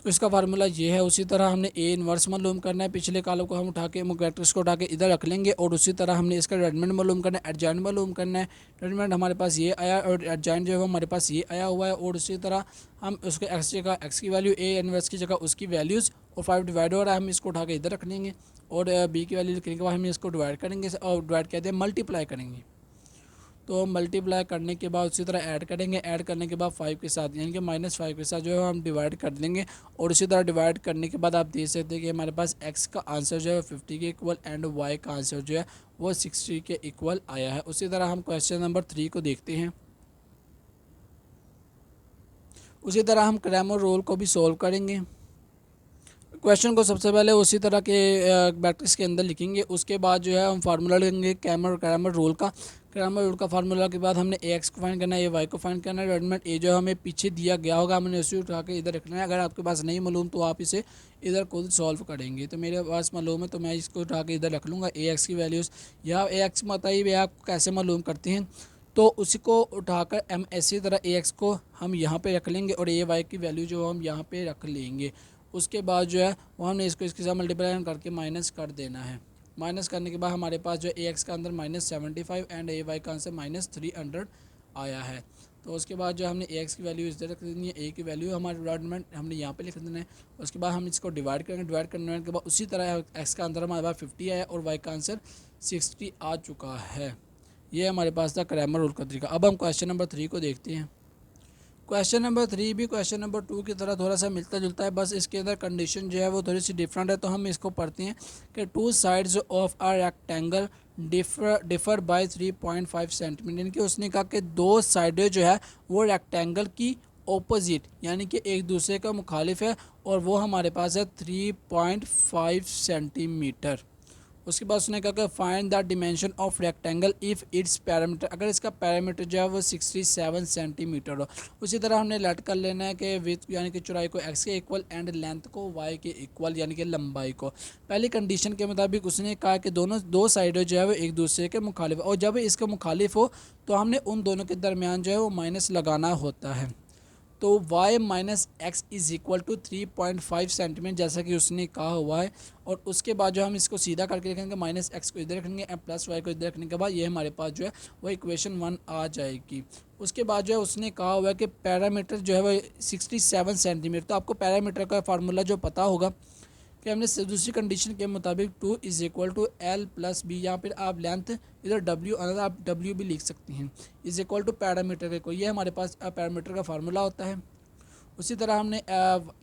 तो इसका फार्मूला ये है। उसी तरह हमने ए इन्वर्स मालूम करना है, पिछले कॉलम को हम उठा के मैट्रिक्स को उठा के इधर रख लेंगे। और उसी तरह हमने इसका एडजॉइंट मालूम करना है, एडजॉइंट मालूम करना है। एडजॉइंट हमारे पास ये आया और एडजॉइंट जो है वो हमारे पास ये आया हुआ है। और उसी तरह हम उसके एक्स जगह एक्स की वैल्यू, ए इन्वर्स की जगह उसकी वैल्यूज़ और 5 डिवाइड हो रहा है, हम इसको उठा के इधर रख लेंगे। और बी की वैल्यू लिखने के बाद हम इसको डिवाइड करेंगे और डिवाइड कहते हैं मल्टीप्लाई करेंगे। तो मल्टीप्लाई करने के बाद उसी तरह ऐड करेंगे, ऐड करने के बाद 5 के साथ यानी कि -5 के साथ जो है हम डिवाइड कर देंगे। और उसी तरह डिवाइड करने के बाद आप देख सकते हैं कि हमारे पास x का आंसर जो है 50 के इक्वल एंड y का आंसर जो है वो 60 के इक्वल आया है। उसी तरह हम क्वेश्चन नंबर 3 को देखते हैं। उसी तरह हम क्रैमर रूल को भी सोल्व करेंगे। क्वेश्चन को सबसे पहले उसी तरह के मैट्रिक्स के अंदर लिखेंगे, उसके बाद जो है हम फार्मूला लेंगे क्रैमर रूल का। क्रैमर रूल का फार्मूला के बाद हमने ए एक्स को फाइंड करना है, ए वाई को फाइंड करना है। एलिमेंट ए जो हमें पीछे दिया गया होगा हमने उसे उठा के इधर रखना है। अगर आपके पास नहीं मालूम तो आप इसे इधर खुद सॉल्व करेंगे। तो मेरे पास मालूम है तो मैं इसको उठा के इधर रख लूँगा। ए एक्स की वैल्यूज़ या ए एक्स बताइए आप कैसे मालूम करते हैं, तो उसी को उठाकर हम ऐसी तरह ए एक्स को हम यहाँ पे रख लेंगे और ए वाई की वैल्यू जो हम यहाँ पे रख लेंगे। उसके बाद जो है वो हमने इसको इसके साथ मल्टीप्लाई करके माइनस कर देना है। माइनस करने के बाद हमारे पास जो ए एक्स का अंदर -75 एंड ए वाई का आंसर -300 आया है। तो उसके बाद जो हमने ए एक्स की वैल्यू इधर रख देनी है, ए की वैल्यू हमारे डिवाइडमेंट हमने यहाँ पे लिख देना है। उसके बाद हम इसको डिवाइड करेंगे, डिवाइड करने के बाद उसी तरह एक्स का अंदर हमारे पास 50 आया और वाई का आंसर 60 आ चुका है। ये हमारे पास था क्रैमर रूल का तरीका। अब हम क्वेश्चन नंबर 3 को देखते हैं। क्वेश्चन नंबर 3 भी क्वेश्चन नंबर 2 की तरह थोड़ा सा मिलता जुलता है, बस इसके अंदर कंडीशन जो है वो थोड़ी सी डिफरेंट है। तो हम इसको पढ़ते हैं कि 2 sides of a rectangle differ by 3.5 centimetre, यानी कि उसने कहा कि 2 साइडें जो है वो रेक्टेंगल की ऑपोजिट यानी कि एक दूसरे का मुखालिफ है और वो हमारे पास है 3.5 सेंटीमीटर। उसके बाद उसने कहा कि find the dimension of rectangle if it's parameter, अगर इसका पैरामीटर जो है वो 67 सेंटीमीटर हो। उसी तरह हमने लेट कर लेना है कि विथ यानी कि चौड़ाई को एक्स के इक्वल एंड लेंथ को वाई के इक्वल यानी कि लंबाई को। पहली कंडीशन के मुताबिक उसने कहा कि दोनों दो साइडें जो है वो एक दूसरे के मुखालिफ, और जब इसके मुखालिफ हो तो हमने उन दोनों के दरमियान जो है वो माइनस लगाना होता है। तो y minus X is equal to 3.5 centimetre जैसा कि उसने कहा हुआ है। और उसके बाद जो हम इसको सीधा करके रखेंगे, माइनस एक्स को इधर रखेंगे एंड प्लस वाई को इधर रखने के बाद ये हमारे पास जो है वो इक्वेशन 1 आ जाएगी। उसके बाद जो है उसने कहा हुआ है कि पैरामीटर जो है वो 67 सेंटीमीटर। तो आपको पैरामीटर का फार्मूला जो पता होगा कि हमने दूसरी कंडीशन के मुताबिक 2 is equal to L plus B, या फिर आप लेंथ इधर डब्ल्यू अगर आप डब्ल्यू भी लिख सकती हैं, इज़ इक्वल टू पैरामीटर के को, ये हमारे पास पैरामीटर का फार्मूला होता है। उसी तरह हमने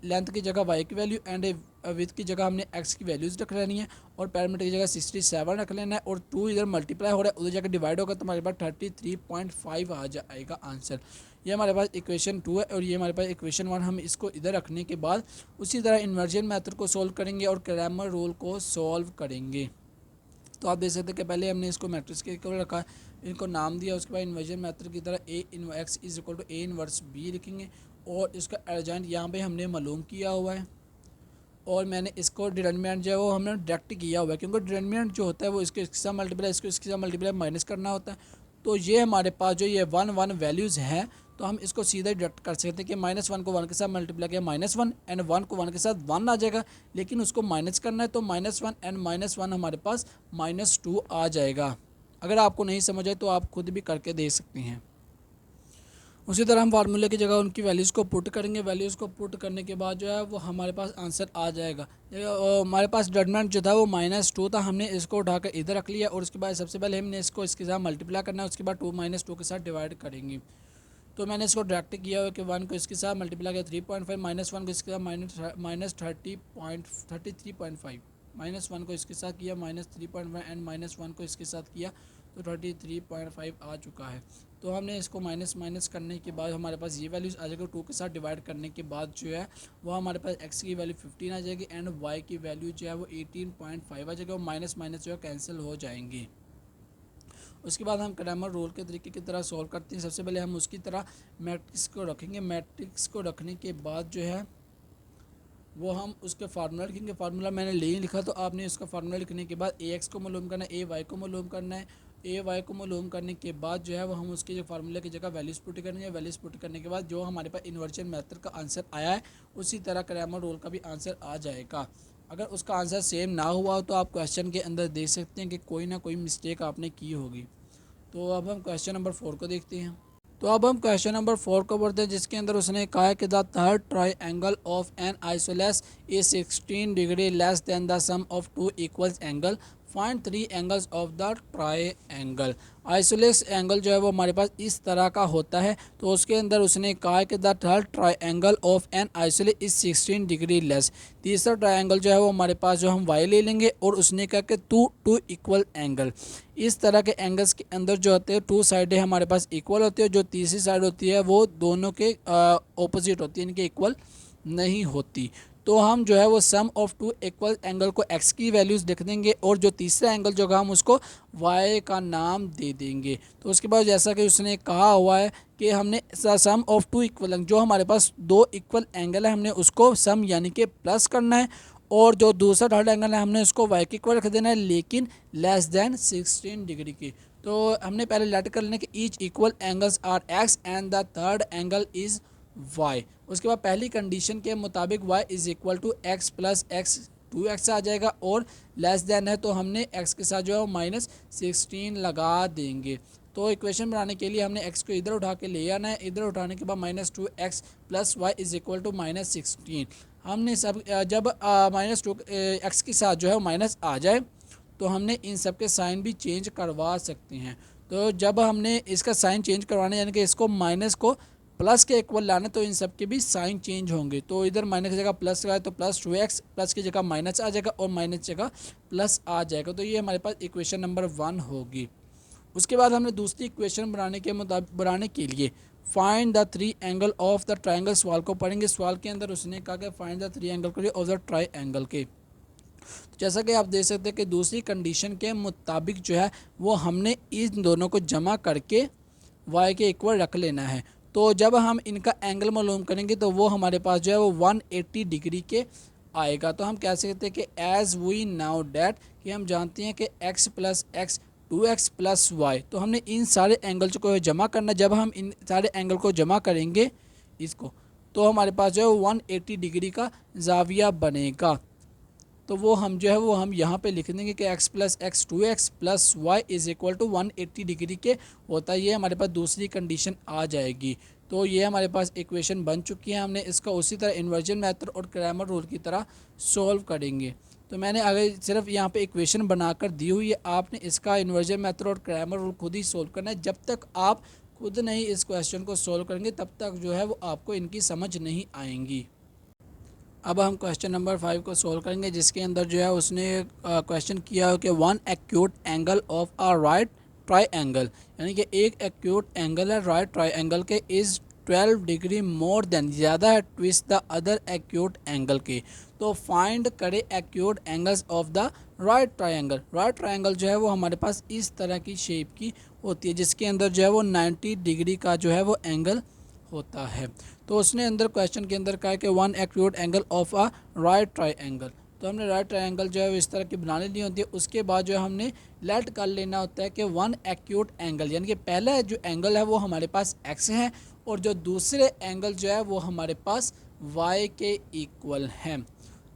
लेंथ की जगह वाई की वैल्यू एंड विथ की जगह हमने एक्स की वैल्यूज़ रख लेनी है, और पैरामीटर की जगह 67 रख लेना है, और 2 इधर मल्टीप्लाई हो रहा है उधर जाकर डिवाइड होगा तो हमारे पास 33.5 आ जाएगा आंसर। ये हमारे पास इक्वेशन 2 है और ये हमारे पास इक्वेशन 1। हम इसको इधर रखने के बाद उसी तरह इन्वर्जन मेथड को सोल्व करेंगे और क्रैमर रूल को सोल्व करेंगे। तो आप देख सकते हैं कि पहले हमने इसको मैट्रिक्स के इक्वल रखा, इनको नाम दिया, उसके बाद इन्वर्जन मेथड की तरह A in x is equal to A inverse B लिखेंगे, और इसका एडजॉइंट यहाँ पे हमने मालूम किया हुआ है, और मैंने इसको डिटरमिनेंट जो है वो हमने डायरेक्ट किया हुआ है, क्योंकि डिटरमिनेंट जो होता है वो इसके साथ मल्टीप्लाई इसको इसके साथ मल्टीप्लाई माइनस करना होता है। तो ये हमारे पास जो ये 1 वैल्यूज़ हैं तो हम इसको सीधा डिडक्ट कर सकते हैं कि -1 को 1 के साथ मल्टीप्लाई किया -1 एंड 1 को 1 के साथ 1 आ जाएगा, लेकिन उसको माइनस करना है तो -1 एंड -1 हमारे पास -2 आ जाएगा। अगर आपको नहीं समझ आए तो आप खुद भी करके दे सकती हैं। उसी तरह हम फार्मूले की जगह उनकी वैल्यूज़ को पुट करेंगे, वैल्यूज़ को पुट करने के बाद जो है वो हमारे पास आंसर आ जाएगा। हमारे पास डिटरमिनेंट जो था वो -2 था, हमने इसको उठाकर इधर रख लिया, और उसके बाद सबसे पहले हमने इसको इसके साथ मल्टीप्लाई करना है, उसके बाद 2 - 2 के साथ डिवाइड करेंगे। तो मैंने इसको डायरेक्ट किया हुआ कि 1 को इसके साथ मल्टीप्लाई किया 3.5, -1 को इसके साथ -33.5, -1 को इसके साथ किया -3.5 एंड -1 को इसके साथ किया तो 33.5 आ चुका है। तो हमने इसको माइनस करने के बाद हमारे पास ये वैल्यूज़ आ जाएगी, 2 के साथ डिवाइड करने के बाद जो है वो हमारे पास x की वैल्यू 15 आ जाएगी एंड y की वैल्यू जो है वो 18.5 आ जाएगी, और माइनस जो है कैंसिल हो जाएंगी। उसके बाद हम क्रैमर रूल के तरीके की तरह सॉल्व करते हैं। सबसे पहले हम उसकी तरह मैट्रिक्स को रखेंगे, मैट्रिक्स को रखने के बाद जो है वो हम उसके फार्मूला लिखेंगे। फार्मूला मैंने ले ही लिखा, तो आपने उसका फार्मूला लिखने के बाद ए एक्स को मालूम करना है, ए वाई को मालूम करना है। ए वाई को मालूम करने के बाद जो है वो हम उसके जो फार्मूले की जगह वैल्यूज पुट करेंगे, वैल्यूज पुट करने के बाद जो हमारे पास इन्वर्जन मेथड का आंसर आया है उसी तरह क्रैमर रूल का भी आंसर आ जाएगा। अगर उसका आंसर सेम ना हुआ हो तो आप क्वेश्चन के अंदर देख सकते हैं कि कोई ना कोई मिस्टेक आपने की होगी। तो अब हम क्वेश्चन नंबर 4 को देखते हैं। तो अब हम क्वेश्चन नंबर 4 को पढ़ते हैं, जिसके अंदर उसने कहा है कि the third triangle of an isosceles is 16 degree less than the sum of two equals angle, find 3 angles of the triangle. Isosceles angle जो है वो हमारे पास इस तरह का होता है। तो उसके अंदर उसने कहा है कि the third triangle of an isosceles is 16 degree less. तीसरा ट्राइंगल जो है वो हमारे पास जो हम वाई ले लेंगे, और उसने कहा कि टू इक्वल एंगल। इस तरह के एंगल्स के अंदर जो होते हैं 2 साइडें हमारे पास इक्वल होती है, जो तीसरी साइड होती है वो दोनों के ऑपोजिट होती है, इनके इक्वल नहीं होती। तो हम जो है वो सम ऑफ 2 इक्वल एंगल को x की वैल्यूज़ लिख देंगे, और जो तीसरा एंगल जो हम उसको y का नाम दे देंगे। तो उसके बाद जैसा कि उसने कहा हुआ है कि हमने सम ऑफ 2 इक्वल, जो हमारे पास 2 इक्वल एंगल है हमने उसको सम यानी कि प्लस करना है, और जो दूसरा थर्ड एंगल है हमने उसको y के इक्वल रख देना है, लेकिन लेस देन 16 डिग्री की। तो हमने पहले लेट कर लेना कि each equal angles are x and the third angle is y। उसके बाद पहली कंडीशन के मुताबिक y is equal to X plus X 2x आ जाएगा, और लेस देन है तो हमने x के साथ जो है -16 लगा देंगे। तो इक्वेशन बनाने के लिए हमने x को इधर उठा के ले आना है, इधर उठाने के बाद -2x plus y is equal to -16। हमने सब जब -2x के साथ जो है माइनस आ जाए तो हमने इन सब के साइन भी चेंज करवा सकते हैं। तो जब हमने इसका साइन चेंज करवाना यानी कि इसको माइनस को प्लस के इक्वल लाना, तो इन सब के भी साइन चेंज होंगे। तो इधर माइनस की जगह प्लस लगाए तो +2x, प्लस की जगह माइनस आ जाएगा और माइनस की जगह प्लस आ जाएगा। तो ये हमारे पास इक्वेशन नंबर 1 होगी। उसके बाद हमने दूसरी इक्वेशन बनाने के लिए find the 3 angle of the triangle सवाल को पढ़ेंगे। सवाल के अंदर उसने कहा कि find the 3 angle of the triangle के। जैसा कि आप देख सकते हैं कि दूसरी कंडीशन के मुताबिक जो है वो हमने इन दोनों को जमा करके y के इक्वल रख लेना है। तो जब हम इनका एंगल मालूम करेंगे तो वो हमारे पास जो है वो 180 डिग्री के आएगा। तो हम कह सकते हैं कि एज वी नाउ डैट कि हम जानते हैं कि x plus X 2x plus Y, तो हमने इन सारे एंगल्स को जमा करना। जब हम इन सारे एंगल को जमा करेंगे इसको, तो हमारे पास जो है 180 डिग्री का जाविया बनेगा। तो वो हम जो है वो हम यहाँ पे लिख देंगे कि x plus X 2x plus Y is equal to 180 degree के होता है। ये हमारे पास दूसरी कंडीशन आ जाएगी। तो ये हमारे पास इक्वेशन बन चुकी है। हमने इसका उसी तरह इन्वर्जन मेथड और क्रैमर रूल की तरह सॉल्व करेंगे। तो मैंने अगर सिर्फ यहाँ पे इक्वेशन बनाकर दी हुई है, आपने इसका इन्वर्जन मेथड और क्रैमर रूल खुद ही सॉल्व करना है। जब तक आप खुद नहीं इस क्वेश्चन को सॉल्व करेंगे तब तक जो है वो आपको इनकी समझ नहीं आएंगी। अब हम क्वेश्चन नंबर 5 को सोल्व करेंगे, जिसके अंदर जो है उसने क्वेश्चन किया है कि one acute angle of a right triangle, यानी कि एक एक्यूट एंगल है राइट ट्राइंगल के इज़ 12 डिग्री मोर देन, ज़्यादा है twist the other acute angle की। तो फाइंड करे acute angles of the right triangle. Right triangle जो है वो हमारे पास इस तरह की शेप की होती है, जिसके अंदर जो है वो 90 डिग्री का जो है वो एंगल होता है। तो उसने अंदर क्वेश्चन के अंदर कहा कि one acute angle of a right triangle. तो हमने राइट ट्राइंगल जो है इस तरह की बना लेनी होती है। उसके बाद जो हमने लेट कर लेना होता है कि वन एक्यूट एंगल, यानी कि पहला जो एंगल है वो हमारे पास एक्स है और जो दूसरे एंगल जो है वो हमारे पास वाई के इक्वल है।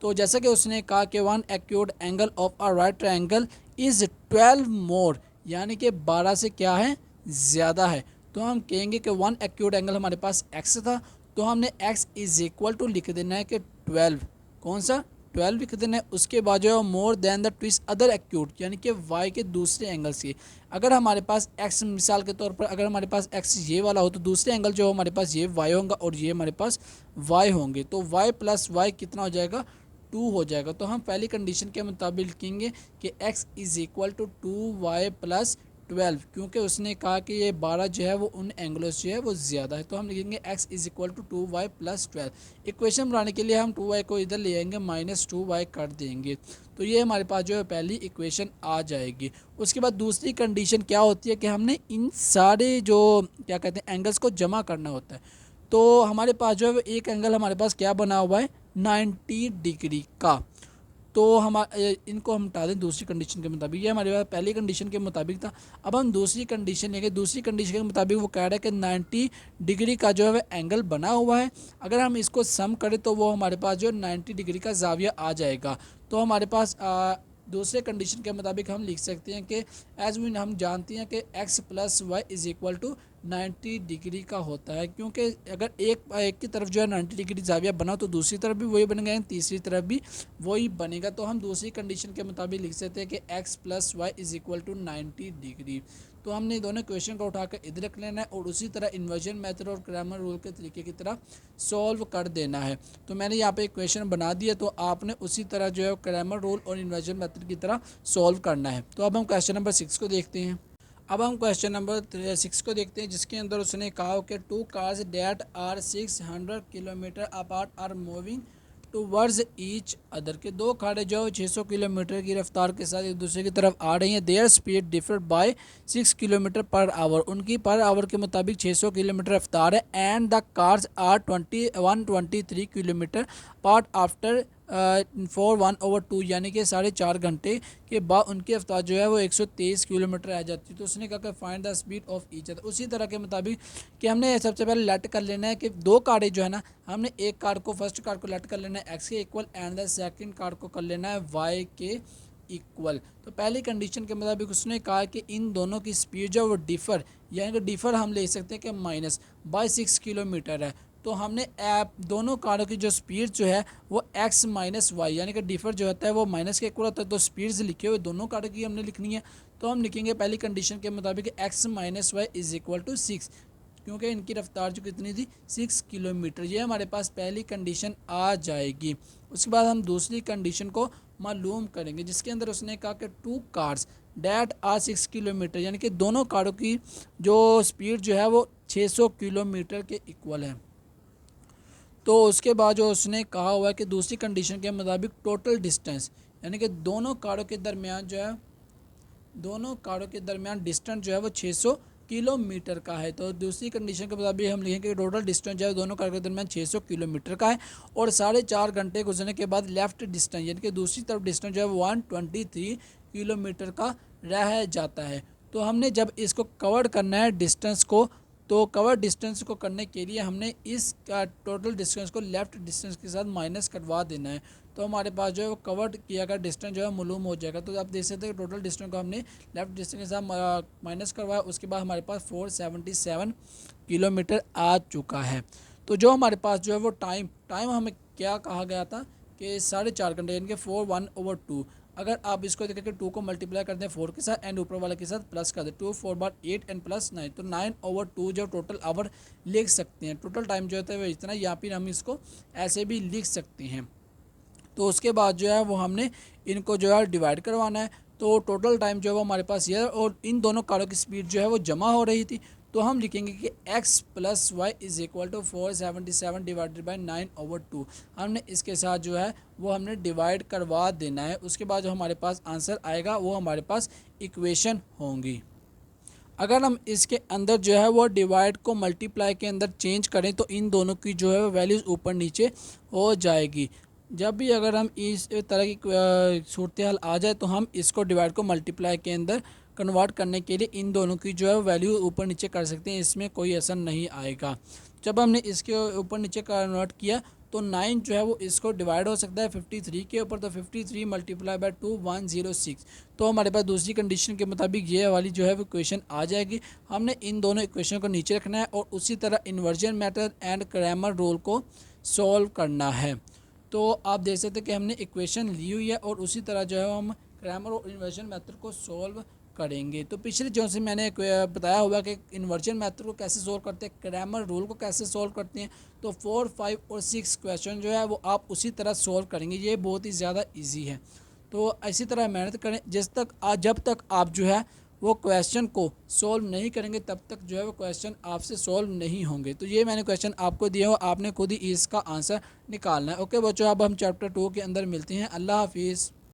तो जैसा कि उसने कहा कि one acute angle of a right triangle is 12 मोर, यानी कि 12 से क्या है ज़्यादा है। तो हम कहेंगे कि वन एक्यूट एंगल हमारे पास एक्स था, तो हमने x इज इक्वल टू लिख देना है कि 12, कौन सा 12 लिख देना है। उसके बाद जो है more than the twist other acute, यानी कि y के दूसरे एंगल से। अगर हमारे पास x, मिसाल के तौर पर अगर हमारे पास x ये वाला हो तो दूसरे एंगल जो हमारे पास ये y होगा और ये हमारे पास y होंगे। तो y प्लस वाई कितना हो जाएगा 2 हो जाएगा। तो हम पहली कंडीशन के मुताबिक लिखेंगे कि x is equal to 2y plus 12, क्योंकि उसने कहा कि ये 12 जो है वो उन एंगलों से है वो ज़्यादा है। तो हम लिखेंगे x is equal to 2y plus 12। Equation बनाने के लिए हम 2y को इधर ले आएंगे, माइनस 2y कर देंगे। तो ये हमारे पास जो है पहली इक्वेशन आ जाएगी। उसके बाद दूसरी कंडीशन क्या होती है कि हमने इन सारे जो क्या कहते हैं एंगल्स को जमा करना होता है। तो हमारे पास जो है एक एंगल हमारे पास क्या बना हुआ है 90 डिग्री का। तो हम इनको हम हटा दें दूसरी कंडीशन के मुताबिक। ये हमारे पास पहली कंडीशन के मुताबिक था। अब हम दूसरी कंडीशन लेंगे। दूसरी कंडीशन के मुताबिक वो कह रहा है कि 90 डिग्री का जो है वह एंगल बना हुआ है। अगर हम इसको सम करें तो वो हमारे पास जो 90 डिग्री का जाविया आ जाएगा। तो हमारे पास दूसरे कंडीशन के मुताबिक हम लिख सकते हैं कि एज वी हम जानते हैं कि x plus Y is equal to 90 degree का होता है, क्योंकि अगर एक की तरफ जो है 90 डिग्री जाविया बना तो दूसरी तरफ भी वही बनेगा, तीसरी तरफ भी वही बनेगा। तो हम दूसरी कंडीशन के मुताबिक लिख सकते हैं कि x plus Y is equal to 90 degree. तो हमने दोनों क्वेश्चन को उठाकर इधर रख लेना है और उसी तरह इन्वर्जन मेथड और ग्रामर रूल के तरीके की तरह सॉल्व कर देना है। तो मैंने यहाँ पे एक क्वेश्चन बना दिया, तो आपने उसी तरह जो है ग्रामर रूल और इन्वर्जन मेथड की तरह सॉल्व करना है। तो अब हम क्वेश्चन नंबर 6 को देखते हैं। अब हम क्वेश्चन नंबर 6 को देखते हैं, जिसके अंदर उसने कहा कि 2 cars that are 600 kilometre apart are moving towards each other, के दो गाड़ियाँ जो 600 किलोमीटर की रफ्तार के साथ एक दूसरे की तरफ आ रही हैं। Their speed differ by 6 kilometre per hour, उनकी पर आवर के मुताबिक 600 किलोमीटर रफ्तार है। And the cars are 123 kilometre part after 4/1/2, यानी कि 4.5 घंटे के बाद उनकी रफ्तार जो है वो 123 किलोमीटर आ जाती है। तो उसने कहा कि find the speed of each other. उसी तरह के मुताबिक कि हमने सबसे पहले लेट कर लेना है कि दो कारें जो है ना, हमने एक कार को फर्स्ट कार को लेट कर लेना है x के equal and the second car को कर लेना है y के इक्वल। तो पहली कंडीशन के मुताबिक उसने कहा कि इन दोनों की स्पीड जो वो डिफ़र, यानी कि डिफ़र हम ले सकते हैं कि माइनस बाय 6 किलोमीटर है। तो हमने दोनों कारों की जो स्पीड जो है वो x माइनस वाई, यानी कि डिफ़र जो होता है वो माइनस के इक्वल होता है। तो स्पीड्स लिखे हुए दोनों कारों की हमने लिखनी है। तो हम लिखेंगे पहली कंडीशन के मुताबिक x minus Y is equal to 6, क्योंकि इनकी रफ्तार जो कितनी थी 6 किलोमीटर। ये हमारे पास पहली कंडीशन आ जाएगी। उसके बाद हम दूसरी कंडीशन को मालूम करेंगे, जिसके अंदर उसने कहा कि 2 कार्स डैट आर 6 किलोमीटर, यानी कि दोनों कारों की जो स्पीड जो है वो 600 किलोमीटर के इक्वल है। तो उसके बाद जो उसने कहा हुआ है कि दूसरी कंडीशन के मुताबिक टोटल डिस्टेंस, यानी कि दोनों कारों के दरमियान जो है, दोनों कारों के दरमियान डिस्टेंस जो है वो 600 किलोमीटर का है। तो दूसरी कंडीशन के मुताबिक हम लिखेंगे कि टोटल डिस्टेंस जो है दोनों कारों के दरमियान 600 किलोमीटर का है और 4.5 घंटे गुजरने के बाद लेफ़्ट डिस्टेंस यानी कि दूसरी तरफ डिस्टेंस जो है 123 किलोमीटर का रह जाता है। तो हमने जब इसको कवर करना है डिस्टेंस को, तो कवर डिस्टेंस को करने के लिए हमने इस टोटल डिस्टेंस को लेफ़्ट डिस्टेंस के साथ माइनस करवा देना है। तो हमारे पास जो है वो कवर्ड किया गया डिस्टेंस जो है मालूम हो जाएगा। तो आप देख सकते हैं टोटल डिस्टेंस को हमने लेफ़्ट डिस्टेंस के साथ माइनस करवाया, उसके बाद हमारे पास 477 किलोमीटर आ चुका है। तो जो हमारे पास जो है वो टाइम हमें क्या कहा गया था कि 4.5 घंटे यानी कि 4/1/2। अगर आप इसको देखें कि 2 को मल्टीप्लाई कर दें 4 के साथ एंड ऊपर वाले के साथ प्लस कर दें, 2 4 बार 8 एंड प्लस 9, तो 9/2 जो टोटल आवर लिख सकते हैं। टोटल टाइम जो होता है वो इतना, या फिर हम इसको ऐसे भी लिख सकते हैं। तो उसके बाद जो है वो हमने इनको जो है डिवाइड करवाना है। तो टोटल टाइम जो है वो हमारे पास ये है और इन दोनों कारों की स्पीड जो है वो जमा हो रही थी। तो हम लिखेंगे कि x + y = 477 डिवाइडेड बाई 9/2। हमने इसके साथ जो है वो हमने डिवाइड करवा देना है। उसके बाद जो हमारे पास आंसर आएगा वो हमारे पास इक्वेशन होंगी। अगर हम इसके अंदर जो है वो डिवाइड को मल्टीप्लाई के अंदर चेंज करें तो इन दोनों की जो है वैल्यूज़ ऊपर नीचे हो जाएगी। जब भी अगर हम इस तरह की सूरत हाल आ जाए तो हम इसको डिवाइड को मल्टीप्लाई के अंदर कन्वर्ट करने के लिए इन दोनों की जो है वैल्यू ऊपर नीचे कर सकते हैं, इसमें कोई असर नहीं आएगा। जब हमने इसके ऊपर नीचे कन्वर्ट किया तो 9 जो है वो इसको डिवाइड हो सकता है 53 के ऊपर, तो 53 मल्टीप्लाई बाय 2 106। तो हमारे पास दूसरी कंडीशन के मुताबिक ये वाली जो है वो इक्वेशन आ जाएगी। हमने इन दोनों इक्वेशन को नीचे रखना है और उसी तरह inversion method and Cramer rule को सॉल्व करना है। तो आप देख सकते हैं कि हमने इक्वेशन ली हुई है और उसी तरह जो है हम क्रैमर और इन्वर्जन मेथड को सॉल्व करेंगे। तो पिछले जो से मैंने बताया हुआ कि इन्वर्जन मेथड को कैसे सॉल्व करते हैं, क्रैमर रूल को कैसे सॉल्व करते हैं, तो 4 5 और 6 क्वेश्चन जो है वो आप उसी तरह सॉल्व करेंगे। ये बहुत ही ज़्यादा ईजी है। तो इसी तरह मेहनत करें जब तक आप जो है वो क्वेश्चन को सॉल्व नहीं करेंगे तब तक जो है वो क्वेश्चन आपसे सॉल्व नहीं होंगे। तो ये मैंने क्वेश्चन आपको दिया हो, आपने खुद ही इसका आंसर निकालना है। ओके बच्चों, अब हम चैप्टर 2 के अंदर मिलते हैं। अल्लाह हाफिज़।